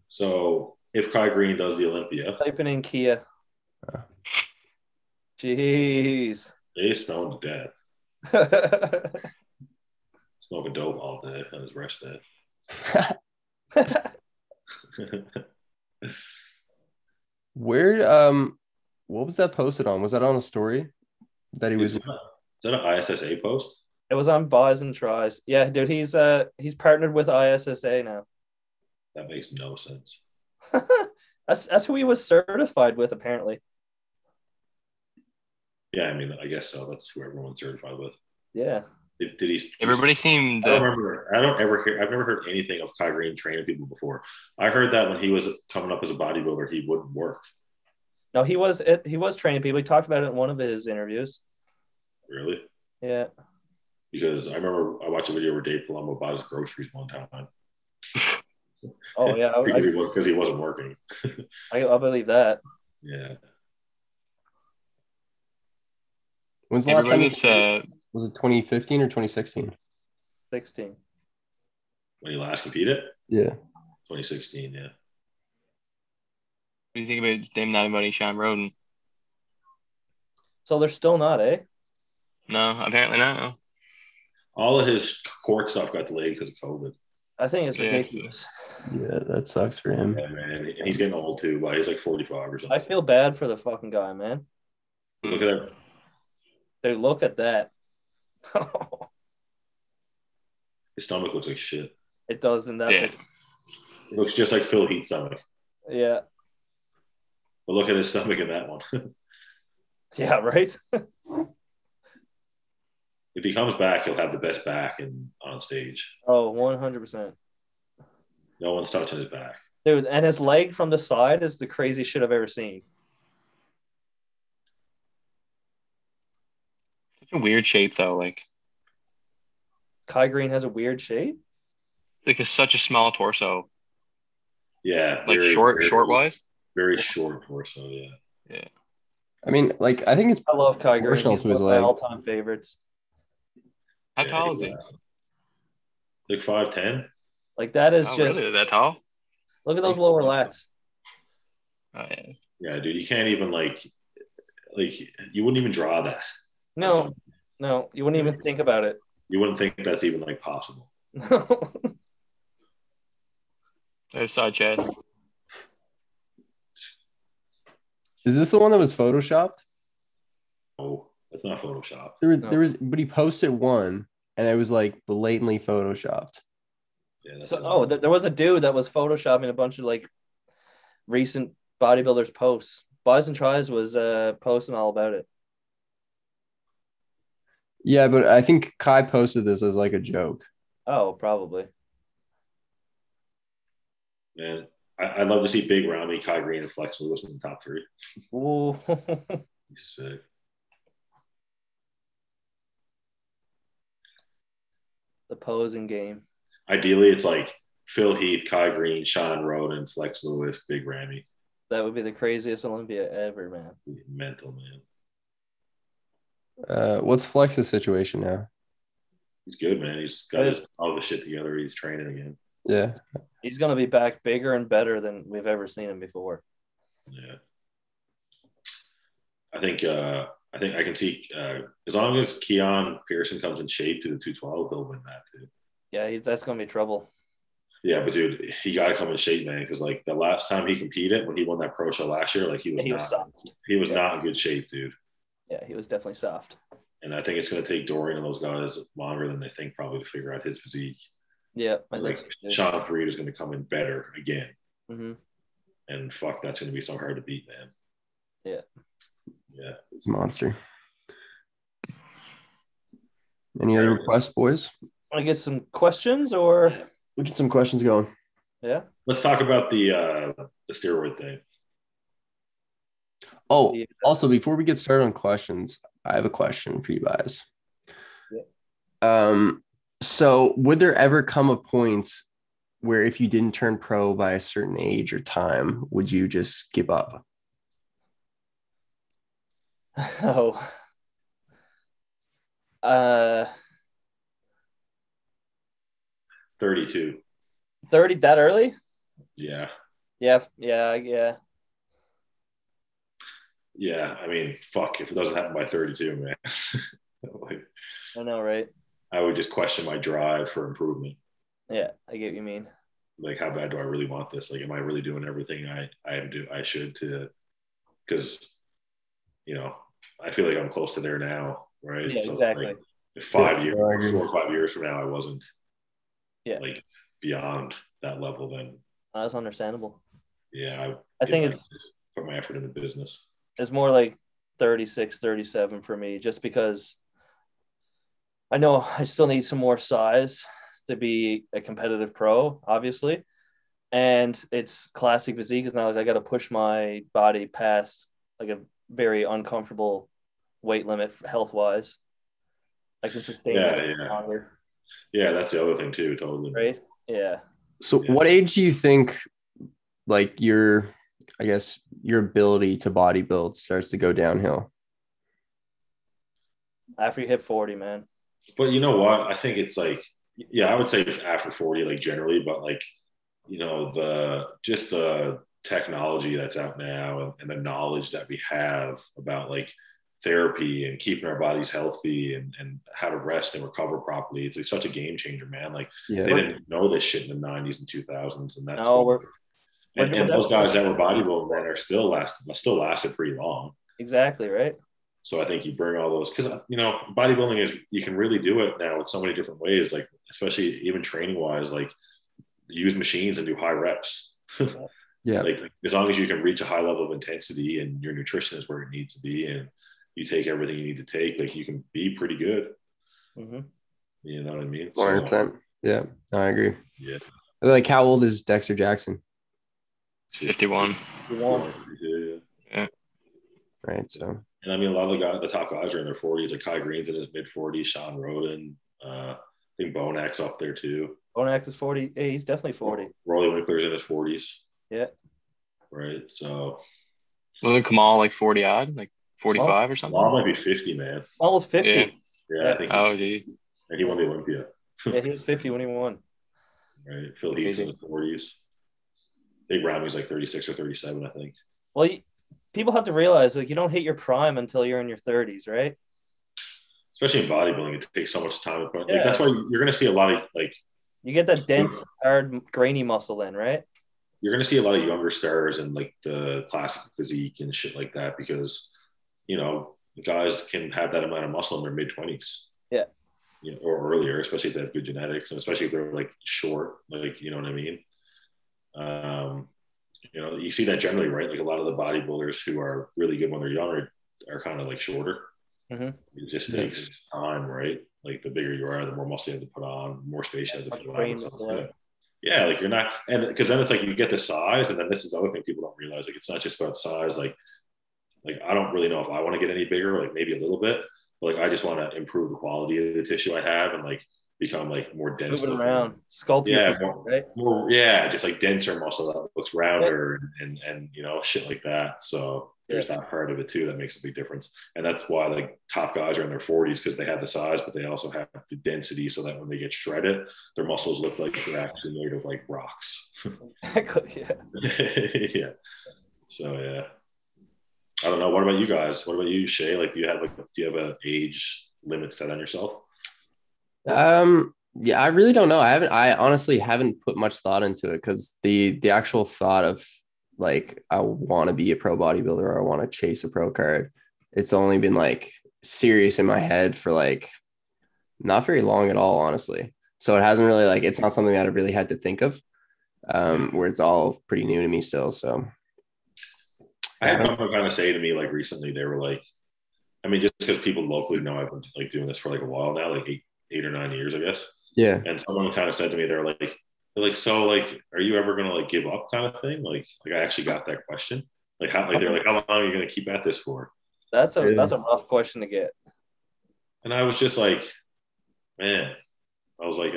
So if Kai Green does the Olympia, typing in Kia. Jeez. He's stoned to death. Smoking dope all day on his rest day. Where what was that posted on? Was that on a story that he was? Is that an ISSA post? It was on Buys and Tries. Yeah, dude, he's partnered with ISSA now. That makes no sense. That's who he was certified with, apparently. Yeah, I mean, I guess so. That's who everyone's certified with. Yeah. Did he? Everybody seemed. I've never heard anything of Kai Green training people before. I heard that when he was coming up as a bodybuilder, he wouldn't work. No, he was training people. He talked about it in one of his interviews. Really? Yeah. Because I remember I watched a video where Dave Palumbo bought his groceries one time. Oh yeah, because he wasn't working. I believe that. Yeah. When's the last time? Was it 2015 or 2016? 16. When he last competed? Yeah. 2016, yeah. What do you think about them not inviting Sean Roden? So they're still not, eh? No, apparently not. No. All of his court stuff got delayed because of COVID. I think it's ridiculous. Yeah, that sucks for him. Yeah, man. And he's getting old too. But he's like 45 or something. I feel bad for the fucking guy, man. Look at that. Dude, look at that. His stomach looks like shit. It does in that. Yeah. It looks just like Phil Heath's stomach. Yeah. But look at his stomach in that one. Yeah, right? If he comes back, he'll have the best back on stage. Oh, 100%. No one's touching his back. Dude, and his leg from the side is the craziest shit I've ever seen. Such a weird shape, though. Like Kai Green has a weird shape? Like it's such a small torso. Yeah. Like short-wise? Very short torso, yeah. Yeah. I mean, like, I think it's I love Kai Green. He's to his one of my leg. all-time favorites. How tall is he? Like 5'10"? Like, that is just... Really? That tall? Look at those lower lats. Oh, yeah. Yeah, dude. You can't even, like, you wouldn't even draw that. No, you wouldn't even think about it. You wouldn't think that's even, like, possible. No. There's side chest. Is this the one that was photoshopped? Oh, that's not Photoshop. There was, but he posted one, and it was like blatantly photoshopped. Yeah. There was a dude that was photoshopping a bunch of like recent bodybuilders' posts. Buys and Tries was posting all about it. Yeah, but I think Kai posted this as like a joke. Oh, probably. Man, I'd love to see Big Ramy, Kai Green, and Flex Lewis in the top three. Ooh. He's sick. The posing game. Ideally, it's like Phil Heath, Kai Green, Sean Roden, Flex Lewis, Big Ramy. That would be the craziest Olympia ever, man. Mental, man. What's Flex's situation now? He's good, man. He's got all the shit together. He's training again. Yeah. He's going to be back bigger and better than we've ever seen him before. Yeah. I I think I can see as long as Keon Pearson comes in shape to the 212, he'll win that too. Yeah, that's gonna be trouble. Yeah, but dude, he got to come in shape, man. Because like the last time he competed, when he won that pro show last year, like he was soft. He was not in good shape, dude. Yeah, he was definitely soft. And I think it's going to take Dorian and those guys longer than they think probably to figure out his physique. Yeah, I think so. Sean Farid is going to come in better again. Mm-hmm. And fuck, that's going to be so hard to beat, man. Yeah. Yeah. It's a monster. Any other requests, boys? Want to get some questions or we get some questions going? Yeah. Let's talk about the steroid thing. Oh, also before we get started on questions, I have a question for you guys. Yeah. So would there ever come a point where if you didn't turn pro by a certain age or time, would you just give up? Oh. 32. 30 that early? Yeah. Yeah. I mean, fuck, if it doesn't happen by 32, man. Like, I know, right? I would just question my drive for improvement. Yeah, I get what you mean. Like, how bad do I really want this? Like, am I really doing everything I should to? Because, I feel like I'm close to there now, right? Yeah, so exactly. Like, if 5 years, 4 or 5 years from now, I wasn't, like beyond that level, then that's understandable. Yeah, I think it's put my effort into business. It's more like 36, 37 for me, just because I know I still need some more size to be a competitive pro, obviously. And it's classic physique. It's not like I got to push my body past like a very uncomfortable weight limit health wise. I can sustain it longer. Yeah, that's the other thing too, totally. Right? Yeah. So what age do you think like your ability to bodybuild starts to go downhill? After you hit 40, man. But you know what? I think it's like, I would say after 40, like generally, but like, the technology that's out now and the knowledge that we have about like therapy and keeping our bodies healthy and how to rest and recover properly. It's like such a game changer, man. Like they didn't know this shit in the 90s and 2000s. And that's and those guys that were bodybuilding then are still lasted pretty long. Exactly, right? So I think you bring all those, because bodybuilding is, you can really do it now with so many different ways, like especially even training wise, like use machines and do high reps. Yeah. Like as long as you can reach a high level of intensity and your nutrition is where it needs to be and you take everything you need to take, like you can be pretty good. Mm-hmm. You know what I mean? 100%. Yeah, I agree. Yeah. Like, how old is Dexter Jackson? 51. Yeah. Right. So. And I mean, a lot of the top guys are in their 40s. Like Kai Green's in his mid 40s. Sean Roden. I think Bonak's up there too. Bonak is 40. Hey, he's definitely 40. Rolly Winkler's in his 40s. Yeah. Right. So. Wasn't Kamal like 40 odd, like 45 or something? Kamal might be 50, man. Almost 50. Yeah. I think. And he won the Olympia. Yeah, he was 50 when he won. Right. Phil Heath's in his 40s. Big Ramy's like 36 or 37, I think. Well, people have to realize, like, you don't hit your prime until you're in your 30s, right? Especially in bodybuilding, it takes so much time. Like, that's why you're going to see a lot of, like... You get that dense, hard, grainy muscle then, right? You're going to see a lot of younger stars and, like, the classic physique and shit like that because, guys can have that amount of muscle in their mid-20s. Yeah. Or earlier, especially if they have good genetics and especially if they're, like, short, like, you know what I mean? You see that generally, right? Like a lot of the bodybuilders who are really good when they're younger are kind of like shorter. Mm-hmm. It just takes time, right? Like the bigger you are, the more muscle you have to put on, the more space you have to put on. Yeah, like you're not, and because then it's like you get the size, and then this is the other thing people don't realize. Like it's not just about size. Like I don't really know if I want to get any bigger, like maybe a little bit, but like I just want to improve the quality of the tissue I have and like become like more dense. Moving around, sculpt. More, just like denser muscle that looks rounder and shit like that. So there's that part of it too that makes a big difference, and that's why like top guys are in their 40s because they have the size, but they also have the density, so that when they get shredded, their muscles look like they're actually made of like rocks. Exactly. Yeah. Yeah. So yeah. I don't know. What about you guys? What about you, Shea? Like, do you have an age limit set on yourself? Yeah, I really don't know. I honestly haven't put much thought into it because the actual thought of like I want to be a pro bodybuilder or I want to chase a pro card, it's only been like serious in my head for like not very long at all, honestly. So it hasn't really like it's not something that I really had to think of. Where it's all pretty new to me still. So I had someone kind of say to me like recently, they were like, I mean, just because people locally know I've been like doing this for like a while now, like 8 or 9 years, I guess. Yeah. And someone kind of said to me, they're like, so like, are you ever gonna like give up kind of thing? Like I actually got that question. Like how like they're like, how long are you gonna keep at this for? That's a rough question to get. And I was just like, man, I was like,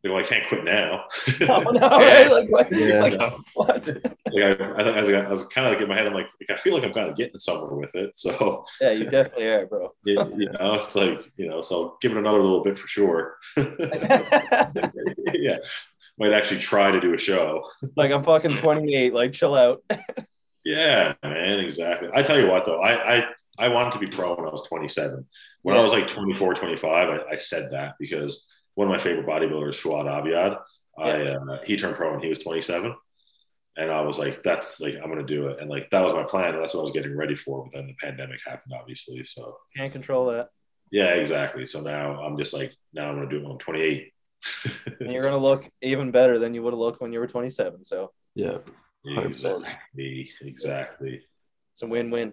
well, I can't quit now. Oh, no, right? Like what? Yeah. Like, what? Like I was kind of like in my head, I'm like I feel like I'm kind of getting somewhere with it. So yeah, you definitely are, bro. It's like, so I'll give it another little bit for sure. Yeah. Might actually try to do a show. Like I'm fucking 28, like chill out. Yeah, man, exactly. I tell you what though, I wanted to be pro when I was 27. When I was like 24, 25, I said that because one of my favorite bodybuilders, Fuad Abiad, he turned pro when he was 27. And I was like, that's like, I'm going to do it. And like, that was my plan. And that's what I was getting ready for. But then the pandemic happened, obviously. So can't control that. Yeah, exactly. So now I'm just like, now I'm going to do it when I'm 28. And you're going to look even better than you would have looked when you were 27. So yeah, 100%. Exactly. It's a win-win.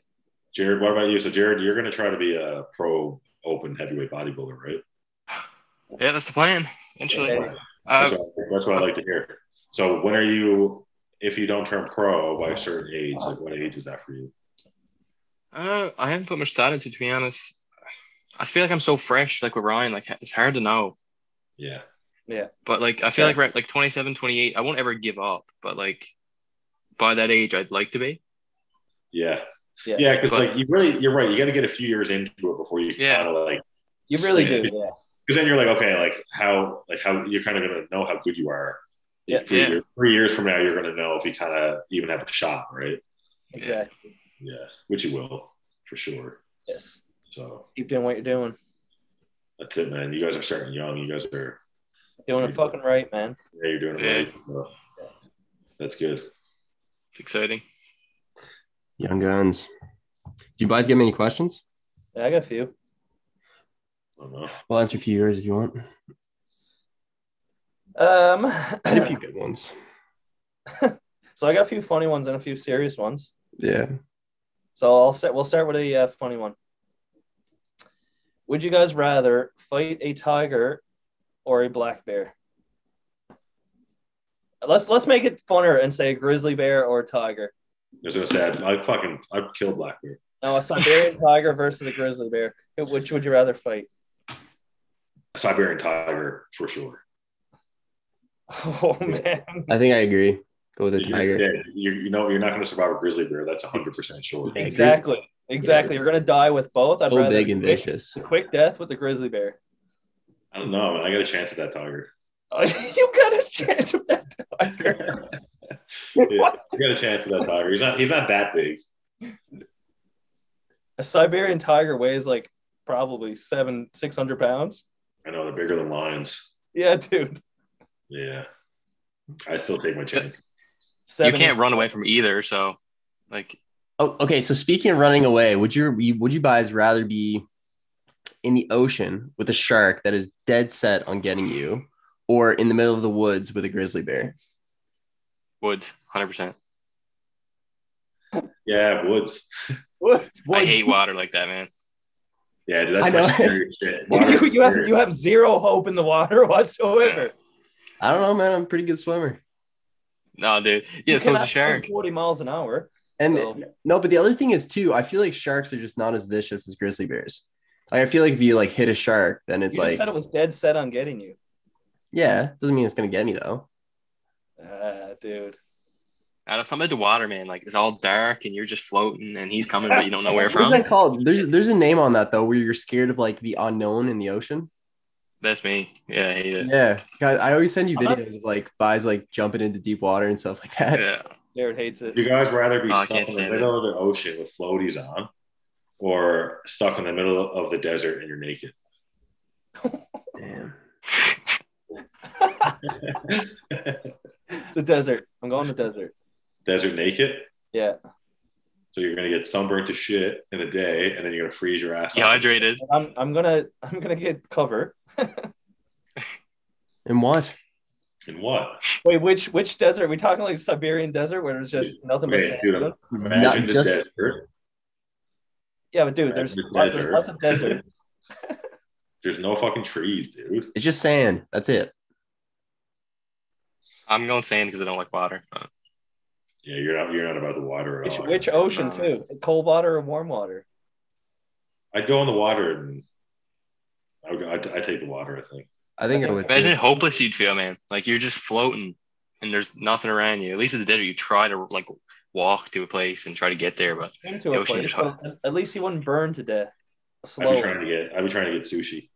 Jared, what about you? So Jared, you're going to try to be a pro open heavyweight bodybuilder, right? Yeah, that's the plan. Eventually. That's what I like to hear. So when are you, if you don't turn pro by a certain age, like what age is that for you? I haven't put much thought into it, to be honest. I feel like I'm so fresh, like with Ryan, like it's hard to know. Yeah. Yeah. But like, I feel like we're at like 27, 28. I won't ever give up, but like by that age, I'd like to be. Yeah. Yeah. Cause like you're right. You got to get a few years into it before you kind of like, you really do. Yeah. Because then you're like, okay, like how you're kind of going to know how good you are. Yeah. 3 years from now, you're going to know if you kind of even have a shot, right? Exactly. Yeah, which you will for sure. Yes. So keep doing what you're doing. That's it, man. You guys are starting young. You guys are doing it fucking right, man. Yeah, you're doing it right. So, that's good. It's exciting. Young guns. Do you guys get many questions? Yeah, I got a few. I don't know. We'll answer a few yours if you want. I had a few good ones. So I got a few funny ones and a few serious ones. Yeah. So we'll start with a funny one. Would you guys rather fight a tiger or a black bear? Let's make it funner and say a grizzly bear or a tiger. I was gonna say I'd kill black bear. No, a Siberian tiger versus a grizzly bear. Which would you rather fight? A Siberian tiger for sure. Oh man, I think I agree. Go with a tiger. Yeah, you're not going to survive a grizzly bear. That's 100% sure. Exactly. Yeah. You're going to die with both. I'd rather big and vicious. A quick death with the grizzly bear. I don't know, man. I got a chance at that tiger. You got a chance with that tiger. Yeah, I got a chance with that tiger. He's not that big. A Siberian tiger weighs like probably 600 pounds. I know, they're bigger than lions. Yeah, dude. Yeah, I still take my chance. You can't run away from either, so like. Oh, okay. So speaking of running away, would you guys rather be in the ocean with a shark that is dead set on getting you, or in the middle of the woods with a grizzly bear? Woods, 100%. Yeah, woods. Woods. I hate water like that, man. Yeah, dude, that's my scary shit. You have zero hope in the water whatsoever. I don't know, man. I'm a pretty good swimmer. No, dude. Yeah, so it's a shark. 40 miles an hour. And no, but the other thing is too, I feel like sharks are just not as vicious as grizzly bears. Like, I feel like if you like hit a shark, then it's like. You said it was dead set on getting you. Yeah, doesn't mean it's gonna get me though. Dude. Out of something to water, man. Like it's all dark and you're just floating and he's coming, but you don't know where from. What's that called? There's a name on that though, where you're scared of like the unknown in the ocean. That's me. Yeah, I hate it. Yeah, guys, I always send you videos of like guys like jumping into deep water and stuff like that. Yeah. Jared hates it. Do you guys rather be Oh, I stuck can't in the stand middle of the ocean with floaties on, or stuck in the middle of the desert and you're naked? Damn. The desert. I'm going the desert. Desert naked? Yeah. So you're gonna get sunburned to shit in a day, and then you're gonna freeze your ass off. Dehydrated. I'm gonna get cover. And what? In what? Wait, which desert? Are we talking like Siberian desert where there's just nothing but sand? Dude, imagine the desert. Yeah, but dude, there's lots of deserts. There's no fucking trees, dude. It's just sand. That's it. I'm going sand because I don't like water. Yeah, you're not about the water at all. Which ocean too? Cold water or warm water? I'd go in the water, and I'd take the water, I think. I think I would. Imagine how hopeless you'd feel, man. Like you're just floating and there's nothing around you. At least with the desert, you try to like walk to a place and try to get there, but Into a place, but at least he wouldn't burn to death. Slowly. I'd be trying to get sushi.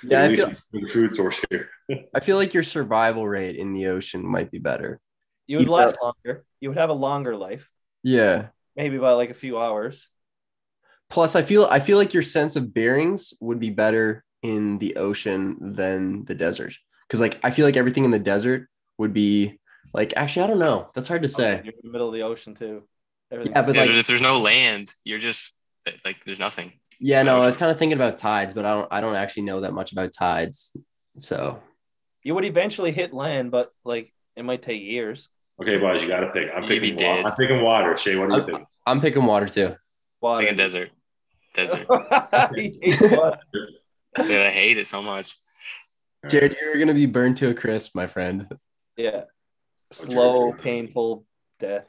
Yeah, I feel the food source here. I feel like your survival rate in the ocean might be better. You would last longer. You would have a longer life. Yeah. Maybe by like a few hours. Plus, I feel like your sense of bearings would be better in the ocean than the desert. Because like I feel like everything in the desert would be like actually I don't know. That's hard to say. You're in the middle of the ocean too. Yeah, but like if there's no land, you're just like there's nothing. Yeah, no, I was kind of thinking about tides, but I don't actually know that much about tides. So you would eventually hit land, but like it might take years. Okay, boys, you got to pick. I'm picking water. I'm picking water. Shay, what are you picking? I'm picking water too. Water. I'm picking desert. Desert. Dude, I hate it so much. Jared, you're gonna be burned to a crisp, my friend. Yeah. Slow, painful death.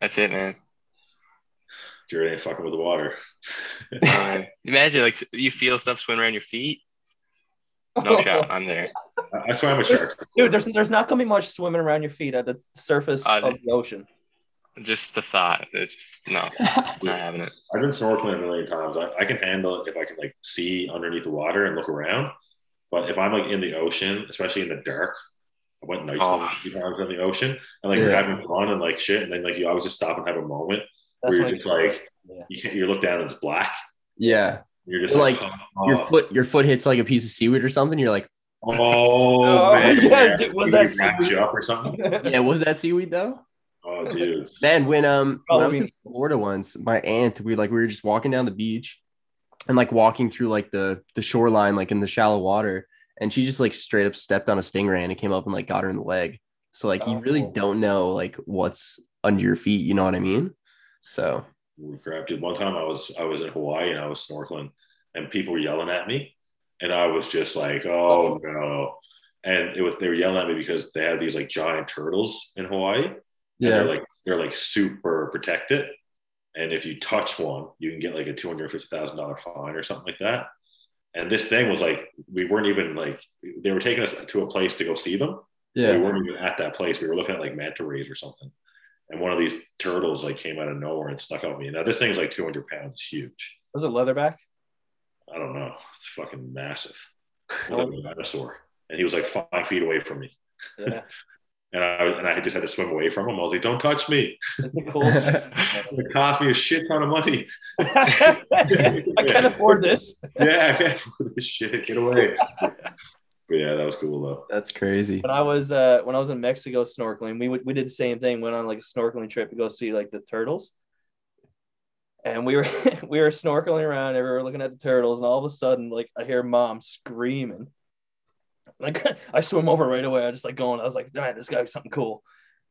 That's it, man. Jared ain't fucking with the water. Imagine like you feel stuff swimming around your feet. No shot. I'm there. I swam with sharks. Dude, there's not gonna be much swimming around your feet at the surface of the ocean. Just the thought. It's just not having it. I've been snorkeling a million times. I can handle it if I can like see underneath the water and look around. But if I'm like in the ocean, especially in the dark, I went night swimming a few times in the ocean and like you're having fun and like shit, and then like you always just stop and have a moment where you're just like you look down and it's black. Yeah. You're just like your foot hits like a piece of seaweed or something. You're like, oh man, yeah, was that seaweed you up or something? Yeah, was that seaweed though? Oh, dude. Then when I was in Florida once, my aunt, we were just walking down the beach and like walking through like the shoreline, like in the shallow water, and she just like straight up stepped on a stingray and it came up and like got her in the leg. So like you really don't know like what's under your feet, you know what I mean? So crap, dude. One time I was in Hawaii and I was snorkeling and people were yelling at me and I was just like, oh no. And they were yelling at me because they had these like giant turtles in Hawaii. Yeah, they're like super protected, and if you touch one, you can get like a $250,000 fine or something like that. And this thing was like we weren't even like they were taking us to a place to go see them. Yeah, we weren't even at that place. We were looking at like manta rays or something, and one of these turtles like came out of nowhere and stuck out me. Now this thing's like 200 pounds, it's huge. Was it leatherback? I don't know. It's fucking massive. Like a dinosaur, and he was like 5 feet away from me. Yeah. And I just had to swim away from him. I was like, don't touch me. Cool. It cost me a shit ton of money. I can't afford this. Yeah, I can't afford this shit. Get away. But yeah, that was cool though. That's crazy. When I was in Mexico snorkeling, we did the same thing. Went on like a snorkeling trip to go see like the turtles. And we were snorkeling around and we were looking at the turtles, and all of a sudden, like I hear mom screaming. Like I swim over right away. I just like going. I was like, "Man, this guy's something cool,"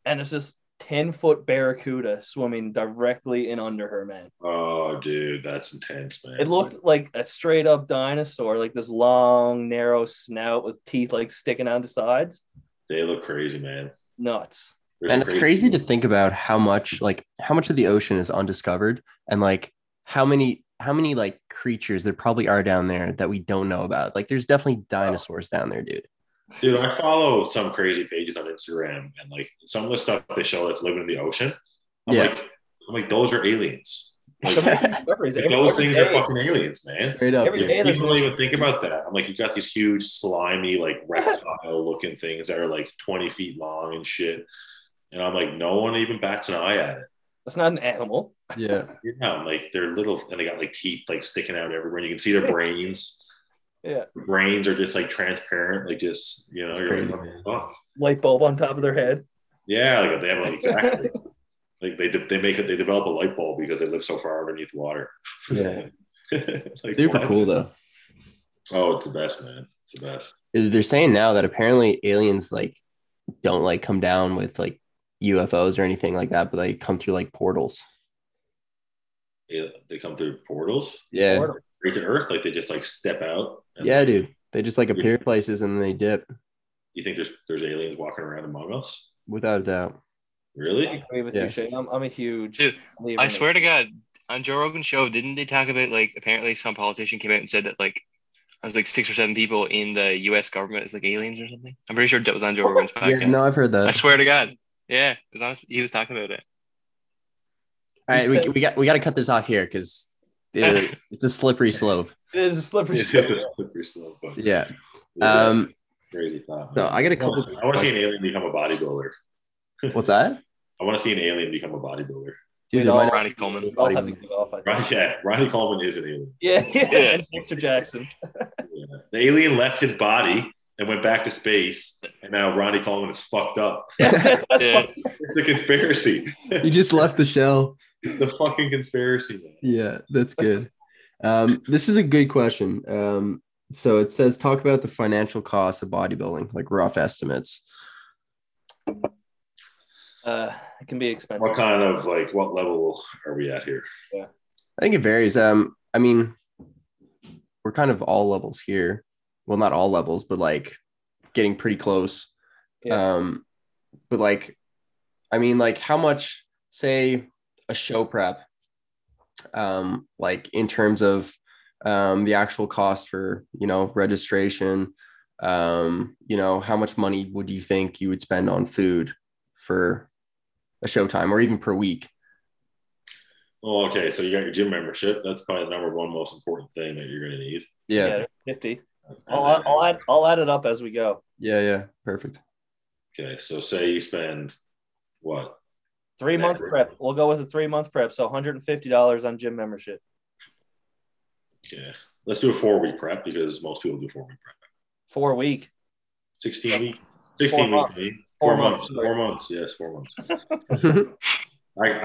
and it's this 10-foot barracuda swimming directly in under her, man. Oh, dude, that's intense, man. It looked like a straight up dinosaur, like this long, narrow snout with teeth like sticking out the sides. They look crazy, man. Nuts. And it's crazy to think about how much of the ocean is undiscovered, and like how many like creatures there probably are down there that we don't know about. Like there's definitely dinosaurs down there, dude. Dude, I follow some crazy pages on Instagram, and like some of the stuff they show that's living in the ocean. I'm like, those are aliens. Those things are fucking aliens, man. Straight up, Every day People don't even think about that. I'm like, you got these huge, slimy, like reptile-looking things that are like 20 feet long and shit. And I'm like, no one even bats an eye at it. That's not an animal. Yeah. Yeah, I'm like, they're little, and they got like teeth like sticking out everywhere. And you can see their brains. Yeah. The brains are just like transparent, like just, you know, It's you're crazy, like, man. oh, Light bulb on top of their head. yeah, like they have like exactly. Like they develop a light bulb because they live so far underneath water. Yeah. Like, Super what? cool though. Oh, it's the best, man. It's the best. They're saying now that apparently aliens like don't like come down with like UFOs or anything like that, but they come through like portals. Yeah, they come through portals. Yeah. Portal. Straight to Earth, like they just like step out. Yeah, dude. They just like appear places and then they dip. You think there's aliens walking around among us? Without a doubt. Really? I agree with Yeah. you, Shea. I'm a huge Dude, believer I in swear it. to God, on Joe Rogan's show, didn't they talk about like apparently some politician came out and said that like I was like 6 or 7 people in the U.S. government is like aliens or something? I'm pretty sure that was on Joe Rogan's podcast. Yeah, no, I've heard that. I swear to God. Yeah, it was honest, he was talking about it. All right, He said- we got to cut this off here because it's a slippery slope. It is a slippery It's slope. a slippery slope, but Yeah. yeah, crazy thought. So Man. I got a couple. I want to see an alien become a bodybuilder. What's that? I want to see an alien become a bodybuilder. Dude, We'd there might all- Ronnie Coleman. We'd all have to give off, I think. Right? Yeah, Ronnie Coleman is an alien. Yeah. Yeah. And Dexter Jackson. Yeah. The alien left his body and went back to space, and now Ronnie Coleman is fucked up. That's Yeah. funny. It's a conspiracy. He just left the shell. It's a fucking conspiracy, man. Yeah, that's good. This is a good question. So it says talk about the financial costs of bodybuilding, like rough estimates. It can be expensive. What kind of what level are we at here? I think it varies. I mean, we're kind of all levels here. Well, not all levels, but like getting pretty close. Yeah. But like, I mean, like how much, say, a show prep, like in terms of the actual cost for, registration, how much money would you think you would spend on food for a showtime or even per week? Oh, okay. So you got your gym membership. That's probably the number one most important thing that you're going to need. Yeah. 50. I'll add it up as we go. Yeah. Perfect. Okay. So say you spend what? 3-month prep. We'll go with a 3-month prep. So $150 on gym membership. Okay. Let's do a 4-week prep because most people do 4-week prep. 4-week. 16 week. 16 4 week. 4 4 months. months. 4 months. Yes, 4 months.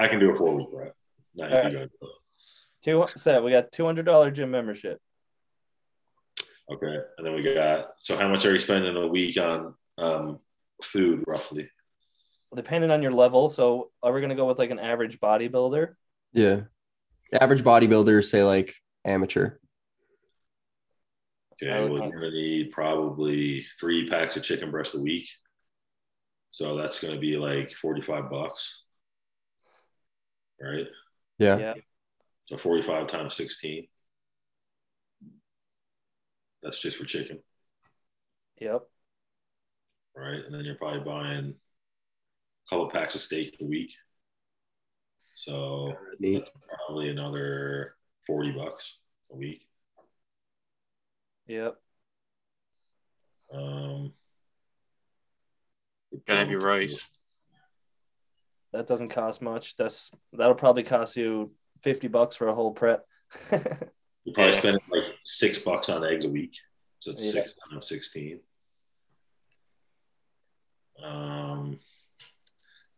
I can do a 4-week prep. Now you Right. gotta do it. We got $200 gym membership. Okay. And then we got, so how much are you spending a week on food roughly? Depending on your level. So are we going to go with like an average bodybuilder? Yeah. Average bodybuilder, say like amateur. Okay. Well, you're going to need probably 3 packs of chicken breast a week. So that's going to be like $45. Right? Yeah. So 45 times 16. That's just for chicken. Yep. Right. And then you're probably buying a couple packs of steak a week. So that's probably another $40 a week. Yep. Gotta have your rice. That doesn't cost much. That'll probably cost you $50 for a whole prep. You probably spend like $6 on eggs a week. So it's 6 times 16.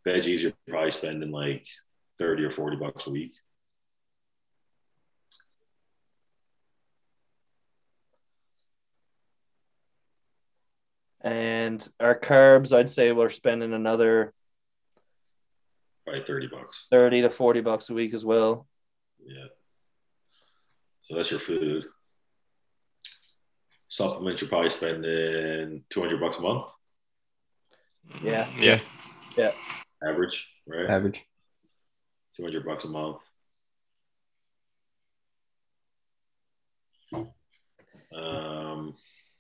Veggies, you're probably spending like $30 or $40 a week. And our carbs, I'd say we're spending another Probably $30. $30 to $40 a week as well. Yeah. So that's your food. Supplements, you're probably spending $200 a month. Yeah. Yeah. Average, right? Average. $200 a month.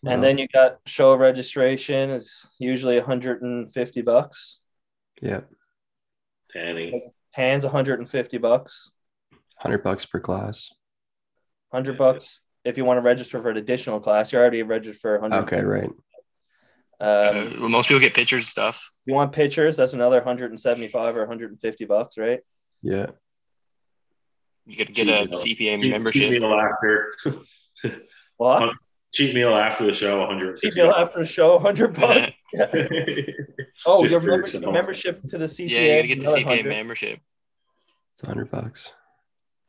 And then you got show registration is usually $150. Yeah. Tanning. Hands $150. $100 per class. $100 if you want to register for an additional class. You're already registered for 100. Okay, right. Well, most people get pictures and stuff. You want pictures? That's another 175 or $150, right? Yeah. You could get a CPA membership. Cheat meal after. What? Cheat meal after the show, 150. Cheat meal after the show, $100. Yeah. Oh, Just your membership to the CPA. Yeah, you got to get the CPA membership. It's $100.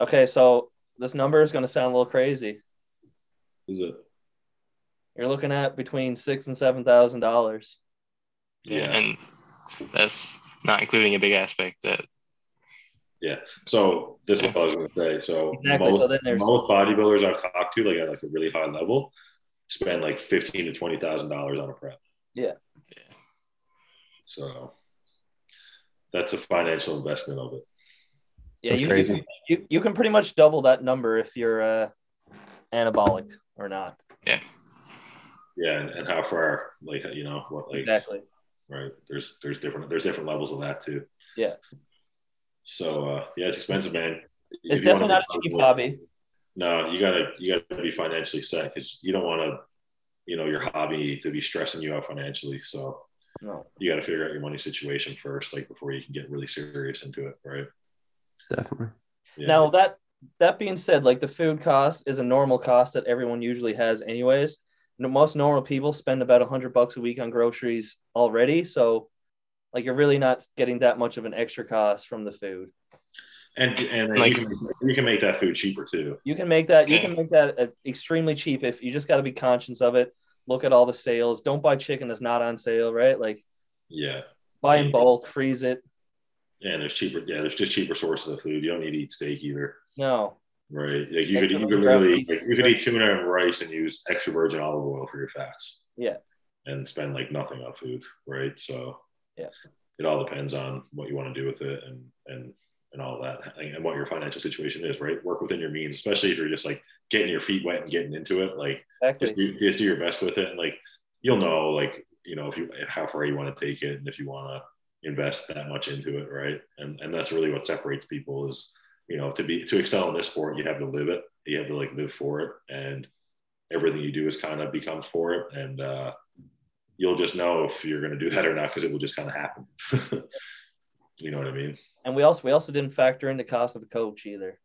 Okay, so this number is going to sound a little crazy. Is it? You're looking at between $6,000 and $7,000. Yeah, and that's not including a big aspect that. Yeah. So this is what I was going to say. So exactly. most bodybuilders I've talked to, like at like a really high level, spend like $15,000 to $20,000 on a prep. Yeah. So that's a financial investment of it. Yeah, that's crazy. You can pretty much double that number if you're anabolic or not. Yeah. Yeah, and how far, like, you know, what, like, exactly. Right. There's different levels of that too. Yeah. So yeah, it's expensive, man. It's definitely not a cheap hobby. No, you gotta be financially set because you don't want to, you know, your hobby to be stressing you out financially. So no, you got to figure out your money situation first, like before you can get really serious into it, right? Definitely. Yeah. Now that being said, like the food cost is a normal cost that everyone usually has, anyways. Most normal people spend about $100 a week on groceries already, so like you're really not getting that much of an extra cost from the food. And like, you can make that food cheaper too. You can make that extremely cheap if you just got to be conscious of it. Look at all the sales. Don't buy chicken that's not on sale, right? Like, yeah, buy in bulk, freeze it. Yeah, and there's just cheaper sources of food. You don't need to eat steak either. No. Right. Like you could eat tuna and rice and use extra virgin olive oil for your fats. Yeah. And spend like nothing on food, right? So yeah, it all depends on what you want to do with it and all that, and what your financial situation is, right? Work within your means, especially if you're just like getting your feet wet and getting into it. Like exactly. just do your best with it, and like you'll know, like, you know, how far you want to take it and if you want to invest that much into it, right? And that's really what separates people is, you know, to excel in this sport, you have to live it. You have to like live for it, and everything you do is kind of becomes for it. And you'll just know if you're going to do that or not because it will just kind of happen. You know what I mean? And we also didn't factor in the cost of the coach either.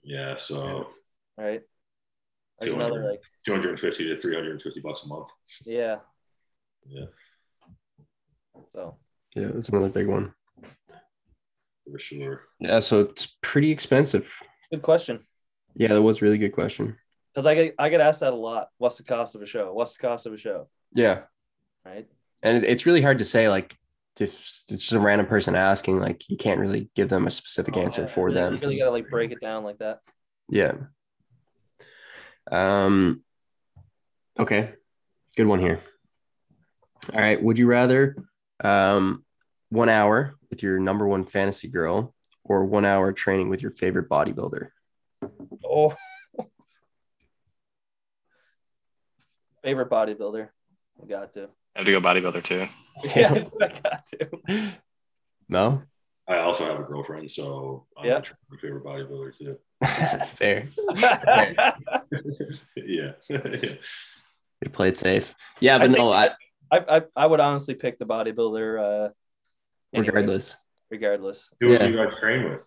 Yeah. So. Right. There's another like $250 to $350 a month. Yeah. Yeah. So. Yeah, that's another big one. For sure. Yeah, so it's pretty expensive. Good question. Yeah, that was a really good question. Because I get asked that a lot. What's the cost of a show? What's the cost of a show? Yeah. Right. And it's really hard to say, like, if it's just a random person asking, like, you can't really give them a specific answer for them. You really gotta like break it down like that. Yeah. Okay. Good one here. All right. Would you rather 1 hour with your number one fantasy girl or 1 hour training with your favorite bodybuilder? Oh. Favorite bodybuilder. I got to. I have to go bodybuilder too. Yeah, I got to. No? I also have a girlfriend, so I'm my favorite bodybuilder too. Fair. Yeah. You play it safe. Yeah, but I would honestly pick the bodybuilder regardless. Regardless. Who would you guys train with?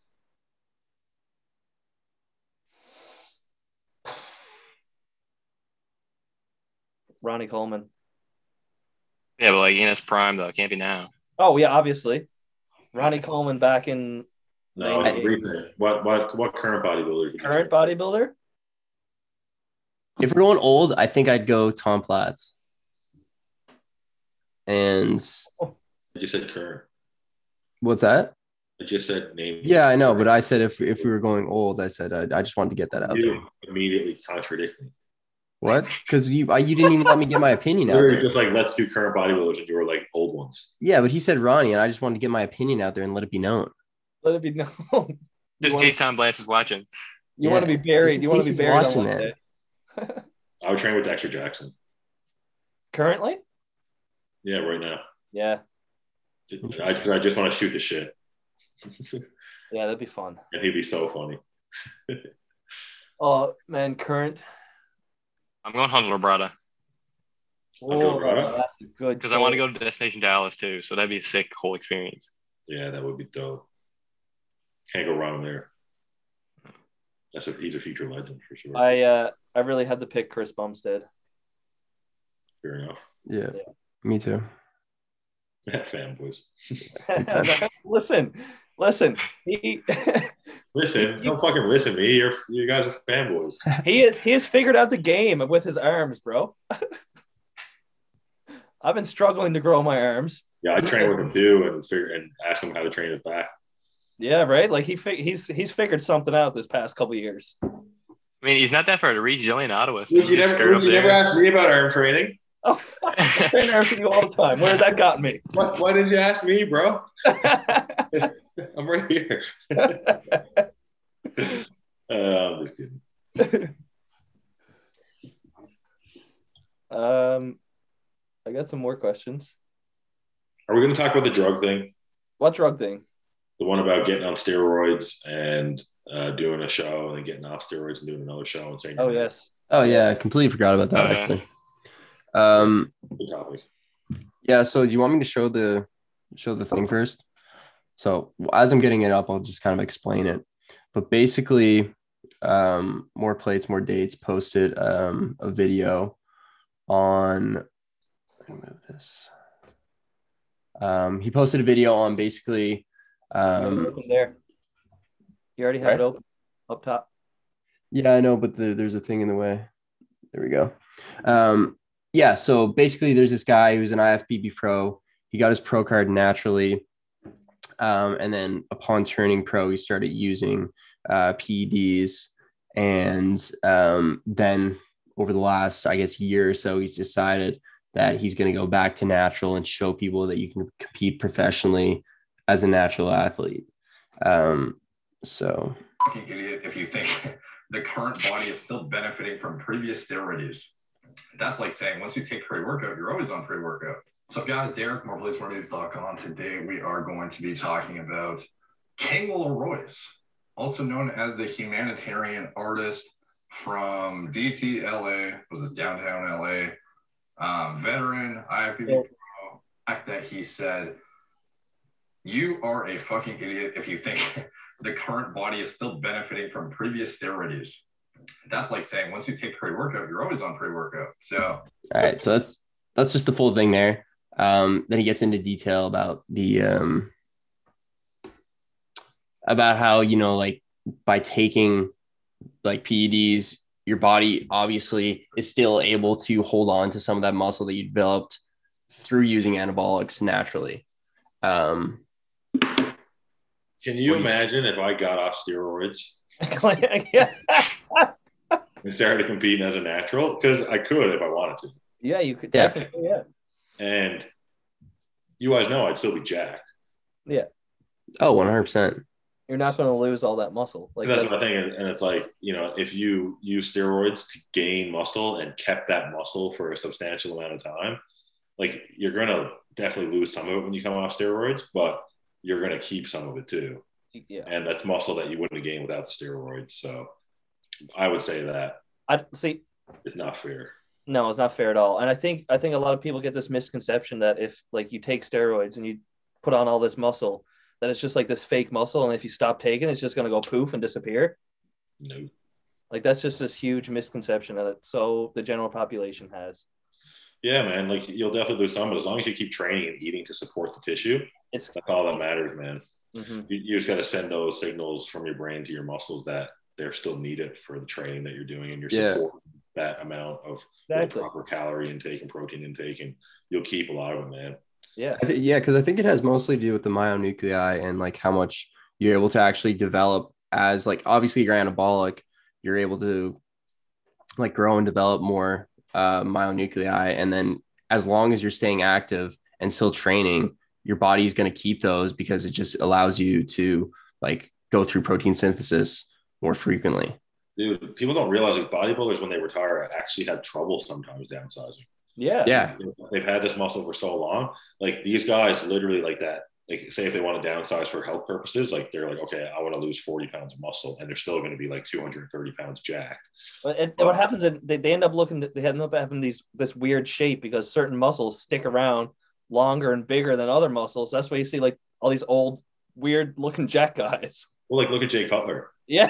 Ronnie Coleman. Yeah, but like in his prime though, it can't be now. Oh yeah, obviously. Ronnie Coleman back in recent. What current bodybuilder? Current bodybuilder? If we're going old, I think I'd go Tom Platz. And I just said current. What's that? I just said name. Yeah, I know, but I said if we were going old, I said I just wanted to get that out there. Immediately contradict me. What? Because you didn't even let me get my opinion out there. Just like, let's do current bodybuilders, and you were like old ones. Yeah, but he said Ronnie, and I just wanted to get my opinion out there and let it be known. Let it be known. Just in case Tom Blanche is watching. You want to be buried. You want to be buried on one day. I would train with Dexter Jackson. Currently? Yeah, right now. Yeah. I just want to shoot the shit. Yeah, that'd be fun. And he'd be so funny. Oh man, current. I'm going Hunter Brada. Oh, that's a good. Because I want to go to Destination Dallas too, so that'd be a sick whole experience. Yeah, that would be dope. Can't go wrong there. He's a future legend for sure. I really had to pick Chris Bumstead. Fair enough. Yeah, me too. Fanboys. Listen. Listen, don't fucking listen to me. You guys are fanboys. He has figured out the game with his arms, bro. I've been struggling to grow my arms. Yeah, I train with him too, and ask him how to train his back. Yeah, right. Like he's figured something out this past couple of years. I mean, he's not that far to reach. He's only in Ottawa. So you never asked me about arm training. Oh, fuck. I train arms for you all the time. Where has that gotten me? Why didn't you ask me, bro? I'm right here. I'm just kidding. I got some more questions. Are we going to talk about the drug thing? What drug thing? The one about getting on steroids and doing a show and then getting off steroids and doing another show and saying. Oh yes. Oh yeah, I completely forgot about that actually. Good topic. Yeah. So do you want me to show the thing first? So as I'm getting it up, I'll just kind of explain it. But basically, More Plates, More Dates posted a video on. Let me move this. He posted a video on basically. There. You already have it open up top. Yeah, I know, but there's a thing in the way. There we go. Yeah, so basically there's this guy who's an IFBB pro. He got his pro card naturally. And then upon turning pro, he started using PEDs. And then over the last, I guess, year or so, he's decided that he's going to go back to natural and show people that you can compete professionally as a natural athlete. So. Fucking idiot if you think the current body is still benefiting from previous steroid use. That's like saying once you take pre-workout, you're always on pre-workout. So guys, Derek, moreplates.com. Today we are going to be talking about King Royce, also known as the humanitarian artist from DTLA, was this downtown LA, veteran, IFBB pro, fact that he said, you are a fucking idiot if you think the current body is still benefiting from previous steroid use. That's like saying once you take pre-workout, you're always on pre-workout. So, all right, so that's just the full thing there. Then he gets into detail about the about how, you know, like by taking like PEDs, your body obviously is still able to hold on to some of that muscle that you developed through using anabolics naturally. Can you imagine if I got off steroids and started competing as a natural? Because I could if I wanted to. Yeah, you could technically, yeah. And you guys know I'd still be jacked. Yeah. Oh, 100%. You're not going to lose all that muscle. Like that's what I think. And it's like, you know, if you use steroids to gain muscle and kept that muscle for a substantial amount of time, like you're going to definitely lose some of it when you come off steroids, but you're going to keep some of it too. Yeah. And that's muscle that you wouldn't have gained without the steroids. So I would say that it's not fair. No, it's not fair at all. And I think a lot of people get this misconception that if like you take steroids and you put on all this muscle, that it's just like this fake muscle. And if you stop taking, it's just going to go poof and disappear. No. Like that's just this huge misconception that the general population has. Yeah, man. Like you'll definitely lose some, but as long as you keep training and eating to support the tissue, that's all that matters, man. Mm-hmm. You just got to send those signals from your brain to your muscles that they're still needed for the training that you're doing, and you're supporting that amount of proper calorie intake and protein intake, and you'll keep a lot of them, man. Yeah. Because I think it has mostly to do with the myonuclei and like how much you're able to actually develop as like, obviously you're anabolic, you're able to like grow and develop more myonuclei. And then as long as you're staying active and still training, your body's going to keep those because it just allows you to like go through protein synthesis more frequently. Dude, people don't realize like bodybuilders when they retire actually have trouble sometimes downsizing. Yeah. They've had this muscle for so long. Like these guys literally like that like say if they want to downsize for health purposes, like they're like, okay, I want to lose 40 pounds of muscle, and they're still going to be like 230 pounds jacked. But what happens is they end up they end up having this weird shape because certain muscles stick around longer and bigger than other muscles. That's why you see like all these old weird looking jack guys. Well, like look at Jay Cutler. Yeah.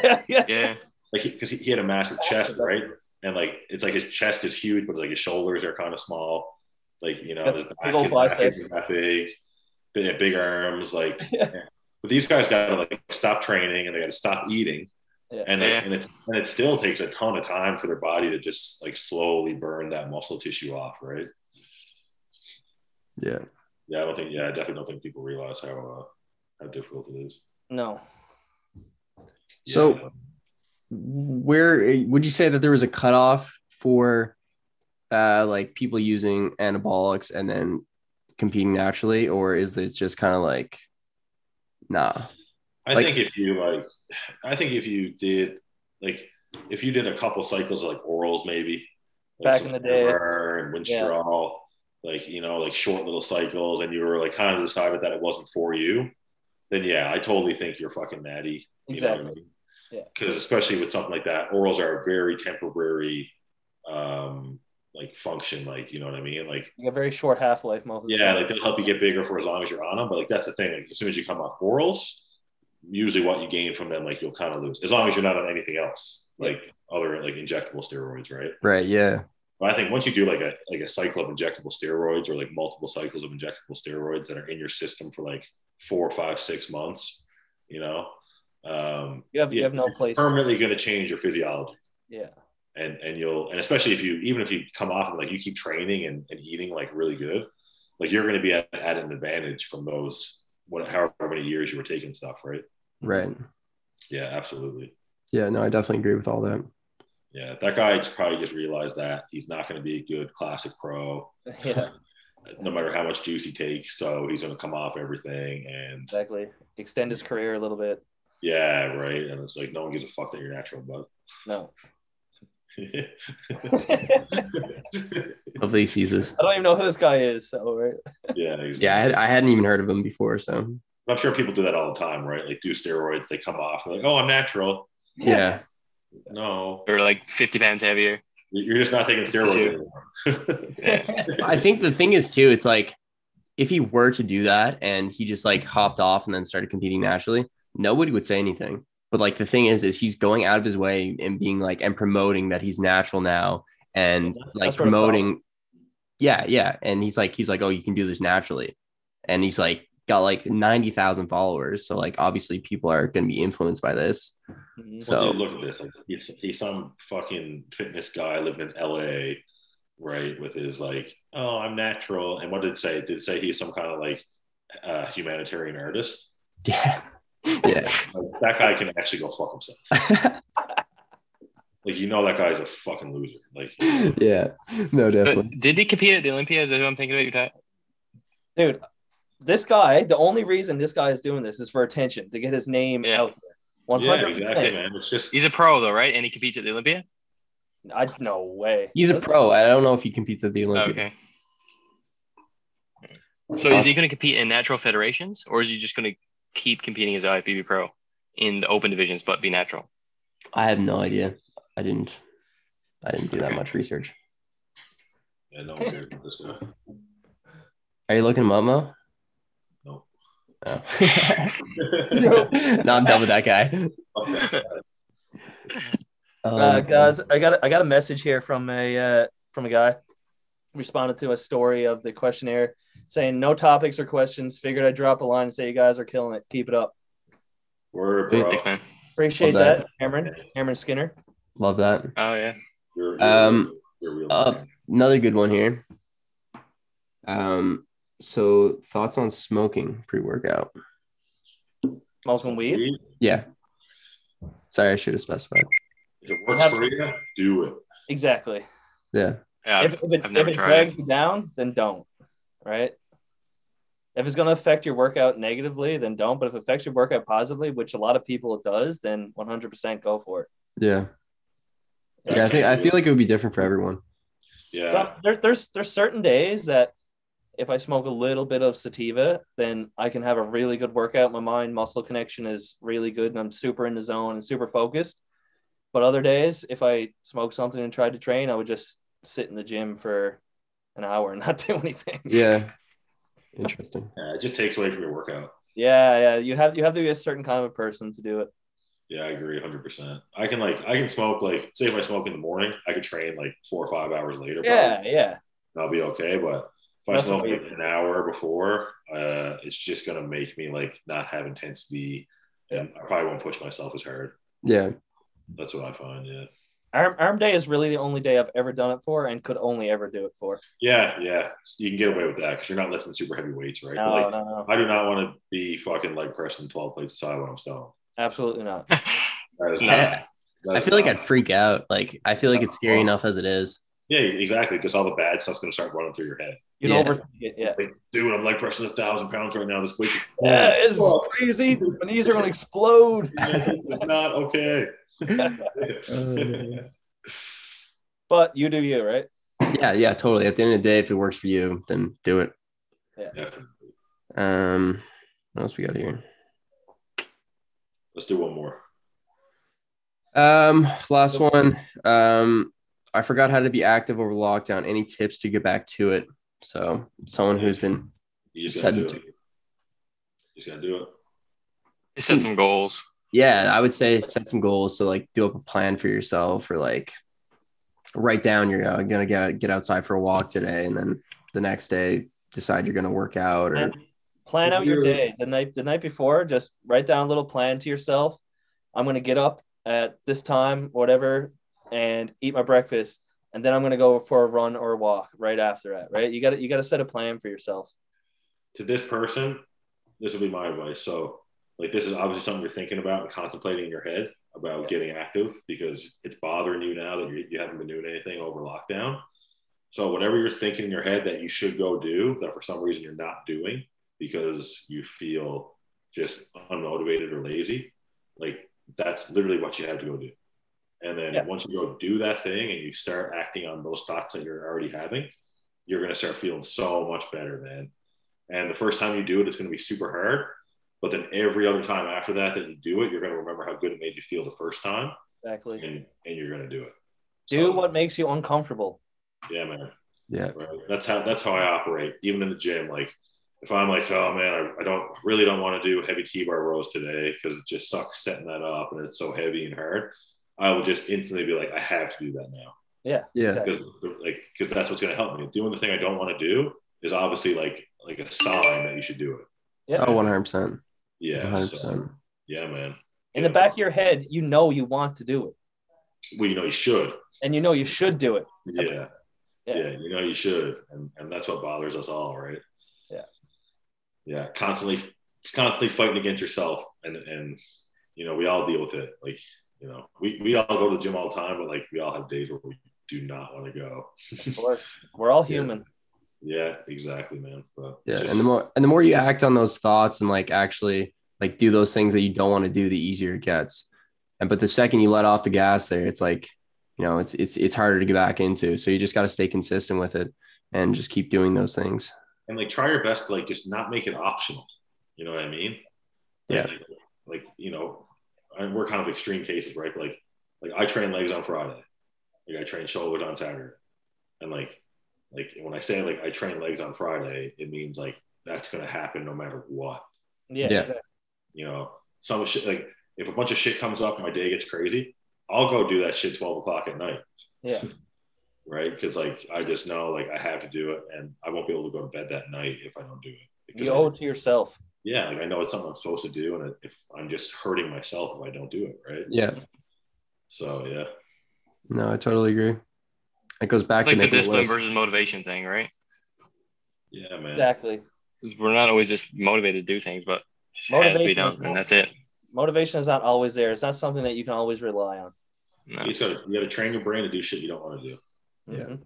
Like because he had a massive chest, right? And like it's like his chest is huge, but like his shoulders are kind of small. Like his back isn't that big. Big arms, like. But these guys got to like stop training and they got to stop eating, and it still takes a ton of time for their body to just like slowly burn that muscle tissue off, right? Yeah. I definitely don't think people realize how difficult it is. No. So, where would you say that there was a cutoff for, like people using anabolics and then competing naturally, or is it just kind of like, nah? I think if you did a couple cycles of like orals, maybe like back in the day, and Winstrol, like like short little cycles, and you were like kind of decided that it wasn't for you, then I totally think you're fucking natty. You know what I mean? Yeah. Because especially with something like that, orals are a very temporary like function, like you know what I mean, like you got very short half-life most. Like they'll help you get bigger for as long as you're on them, but like that's the thing, like as soon as you come off orals, usually what you gain from them, like you'll kind of lose, as long as you're not on anything else, like other like injectable steroids, right? Yeah. But I think once you do like a cycle of injectable steroids, or like multiple cycles of injectable steroids that are in your system for like 4, 5, 6 months, you have no place, permanently going to change your physiology. And especially if you come off and like you keep training and eating like really good, like you're going to be at an advantage from those however many years you were taking stuff, right? Yeah, absolutely. Yeah, no, I definitely agree with all that. Yeah, that guy probably just realized that he's not going to be a good classic pro. No matter how much juice he takes, so he's going to come off everything and extend his career a little bit. Yeah, right. And it's like no one gives a fuck that you're natural, but no. Hopefully he sees this. I don't even know who this guy is, so right. Exactly. Yeah, I hadn't even heard of him before, so I'm sure people do that all the time, right? Like do steroids, they come off, they're like, oh, I'm natural. Yeah. No. Or like 50 pounds heavier. You're just not taking steroids anymore. I think the thing is too, it's like if he were to do that and he just like hopped off and then started competing naturally, nobody would say anything. But like the thing is he's going out of his way and being like and promoting that he's natural now and that's promoting. Yeah. And he's like, oh, you can do this naturally. And he's like got like 90,000 followers. So like obviously people are going to be influenced by this. So look at this. Like, he's some fucking fitness guy living in LA, right? With his like, oh, I'm natural. And what did it say? Did it say he's some kind of like humanitarian artist? Yeah. Like, that guy can actually go fuck himself. Like, that guy's a fucking loser. Like, yeah, no, definitely. But did he compete at the Olympiads? Is what I'm thinking about. Dude, this guy, the only reason this guy is doing this is for attention, to get his name out there. 100%. Yeah, exactly, man. It's just he's a pro though, right? And he competes at the Olympia. No way. He's a pro. I don't know if he competes at the Olympia. Okay. So is he going to compete in natural federations, or is he just going to keep competing as an IFBB pro in the open divisions but be natural? I have no idea. I didn't do that much research. Yeah, no one cares about this guy. Are you looking him up, Mo? No. Oh. No, I'm done with that guy. Guys, I got a message here from a guy. Responded to a story of the questionnaire saying no topics or questions. Figured I'd drop a line and say you guys are killing it. Keep it up. Word, bro. Thanks, man. Appreciate that, Cameron Skinner. Love that. Oh yeah. You're another good one here. So thoughts on smoking pre-workout? Smoking weed? Yeah. Sorry, I should have specified. If it works for you, do it. Exactly. Yeah. If it drags you down, then don't. Right? If it's going to affect your workout negatively, then don't. But if it affects your workout positively, which a lot of people it does, then 100% go for it. Yeah. Yeah, I feel like it would be different for everyone. Yeah. So there's certain days that if I smoke a little bit of sativa, then I can have a really good workout. My mind muscle connection is really good and I'm super in the zone and super focused. But other days, if I smoke something and tried to train, I would just sit in the gym for an hour and not do anything. Yeah. Interesting. Yeah, it just takes away from your workout. Yeah. You have to be a certain kind of a person to do it. Yeah, I agree 100%. I can smoke, like, say if I smoke in the morning, I could train like 4 or 5 hours later. Yeah. And I'll be okay. But if I smoke like an hour before, it's just gonna make me like not have intensity, and I probably won't push myself as hard. Yeah, that's what I find. Yeah. Arm day is really the only day I've ever done it for and could only ever do it for. Yeah. You can get away with that because you're not lifting super heavy weights, right? No. I do not want to be fucking leg pressing 12 plates aside when I'm stoned. Absolutely not. I feel like I'd freak out. Like, I feel like it's scary enough as it is. Yeah, exactly. Just all the bad stuff's going to start running through your head. You'd overthink it, yeah. Like, dude, I'm leg pressing 1,000 pounds right now. This weight is it's crazy. My knees are going to explode. It's not okay. But you do you, right? Yeah, totally. At the end of the day, if it works for you, then do it. Yeah. Definitely. What else we got here? Let's do one more. Last one. I forgot how to be active over lockdown. Any tips to get back to it? So someone who's been you just gotta do it. Set some goals. Yeah, I would say set some goals. So like do up a plan for yourself, or like write down you're gonna get outside for a walk today, and then the next day decide you're gonna work out, or plan out your day the night before. Just write down a little plan to yourself. I'm gonna get up at this time, whatever, and eat my breakfast, and then I'm gonna go for a run or a walk right after that. Right? You got to set a plan for yourself. To this person, this will be my advice. So, like, this is obviously something you're thinking about and contemplating in your head about getting active, because it's bothering you now that you haven't been doing anything over lockdown. So whatever you're thinking in your head that you should go do, that for some reason you're not doing because you feel just unmotivated or lazy, like, that's literally what you have to go do. And then once you go do that thing and you start acting on those thoughts that you're already having, you're going to start feeling so much better, man. And the first time you do it, it's going to be super hard. But then every other time after that you do it, you're going to remember how good it made you feel the first time. Exactly. And you're going to do it. Do what makes you uncomfortable. Yeah, man. Yeah. Right? That's how I operate. Even in the gym, like, if I'm like, oh man, I don't want to do heavy T-bar rows today because it just sucks setting that up and it's so heavy and hard, I will just instantly be like, I have to do that now. Yeah. Because that's what's going to help me. Doing the thing I don't want to do is obviously like a sign that you should do it. Yeah. Oh, 100%. Yeah. 100%. So, yeah, man. In the back of your head, you know you want to do it. Well, you know you should. And you know you should do it. Yeah. You know you should. And that's what bothers us all, right? Yeah, constantly fighting against yourself, and you know, we all deal with it. Like, you know, we all go to the gym all the time, but like, we all have days where we do not want to go. Of course, we're all human. Yeah, exactly, man. But and the more you act on those thoughts and like actually like do those things that you don't want to do, the easier it gets. But the second you let off the gas there, it's like, you know, it's harder to get back into. So you just got to stay consistent with it and just keep doing those things. And like, try your best to like just not make it optional. You know what I mean? Like, you know, we're kind of extreme cases, right? But like I train legs on Friday. Like, I train shoulders on Saturday. And like when I say like I train legs on Friday, it means like that's gonna happen no matter what. Yeah. Exactly. You know, some shit, like if a bunch of shit comes up and my day gets crazy, I'll go do that shit 12 o'clock at night. Yeah. Right? Because like I just know like I have to do it, and I won't be able to go to bed that night if I don't do it. You owe it to yourself. Yeah, like I know it's something I'm supposed to do, and if I'm just hurting myself if I don't do it, right? Yeah. So yeah. No, I totally agree. It goes back to the discipline versus motivation thing, right? Yeah, man. Exactly. Because we're not always just motivated to do things, but it has to be done, and that's it. Motivation is not always there. It's not something that you can always rely on. No. You got to train your brain to do shit you don't want to do. Yeah.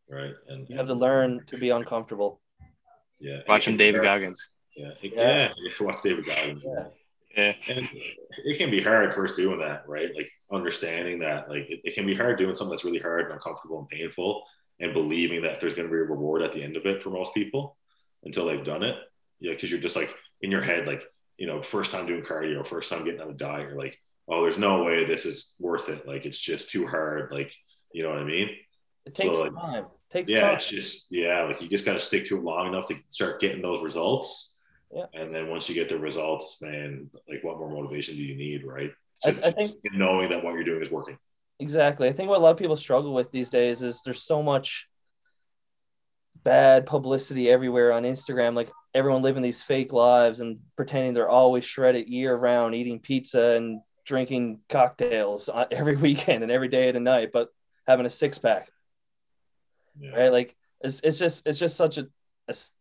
Right. And you have to learn to be uncomfortable. Yeah. Watch him, David Goggins. Yeah. Watch David Goggins. Yeah. And it can be hard first doing that, right? Like understanding that, like it can be hard doing something that's really hard and uncomfortable and painful, and believing that there's going to be a reward at the end of it for most people. until they've done it. Yeah, because you're just like in your head, like, you know, first time doing cardio, first time getting on a diet, you're like, oh, there's no way this is worth it. Like, it's just too hard. Like, you know what I mean? It takes time. It's just, like you just got to stick to it long enough to start getting those results. Yeah. And then once you get the results, man, like what more motivation do you need, right? I think knowing that what you're doing is working. Exactly. I think what a lot of people struggle with these days is there's so much bad publicity everywhere on Instagram, like everyone living these fake lives and pretending they're always shredded year round, eating pizza and drinking cocktails every weekend and every day of the night, but having a 6-pack. Yeah. Right? Like it's just such a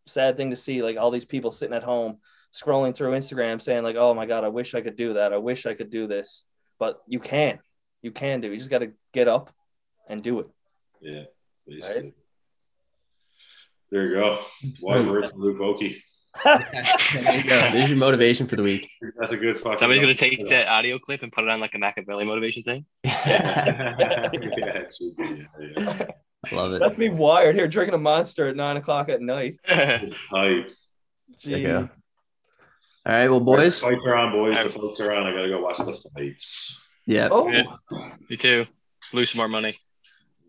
sad thing to see, like all these people sitting at home scrolling through Instagram saying like, oh my God, I wish I could do that. I wish I could do this. But you can do. You just got to get up and do it. Yeah. Basically. Right? There you go. Wise words from Luke Vokey. There you go. There's your motivation for the week. That's a good fucking. Somebody's going to take that audio clip and put it on like a Machiavelli motivation thing. Yeah, I love it. That's me wired here drinking a Monster at 9:00 at night. Hype. All right, well, boys. The fights are on, boys. The fights are on. I got to go watch the fights. Yeah. Oh. Yeah. Me too. Lose some more money.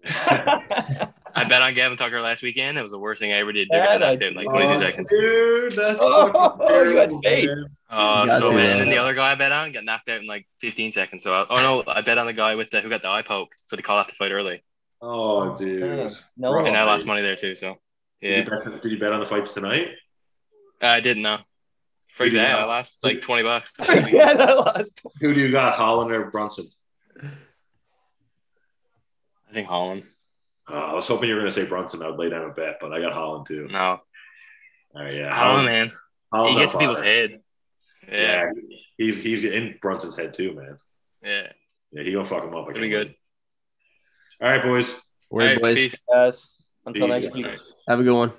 I bet on Gavin Tucker last weekend. It was the worst thing I ever did. They got knocked out in like 22 seconds. Dude, that's you had faith. And then the other guy I bet on got knocked out in like 15 seconds. So I bet on the guy who got the eye poke. So they called off the fight early. Oh, dude. No. And I lost money there too. So yeah. Did you bet on the fights tonight? I didn't know. For that, I lost like $20. Yeah, I lost. Who do you got, Holland or Brunson? I think Holland. I was hoping you were going to say Brunson. I would lay down a bet, but I got Holland too. No. All right, yeah. Holland, man. Holland's he gets in people's head. Yeah. He's in Brunson's head too, man. Yeah. Yeah, he gonna fuck him up. Pretty good. All right, boys. All right, boys. Peace. Guys. Until next week. Have a good one.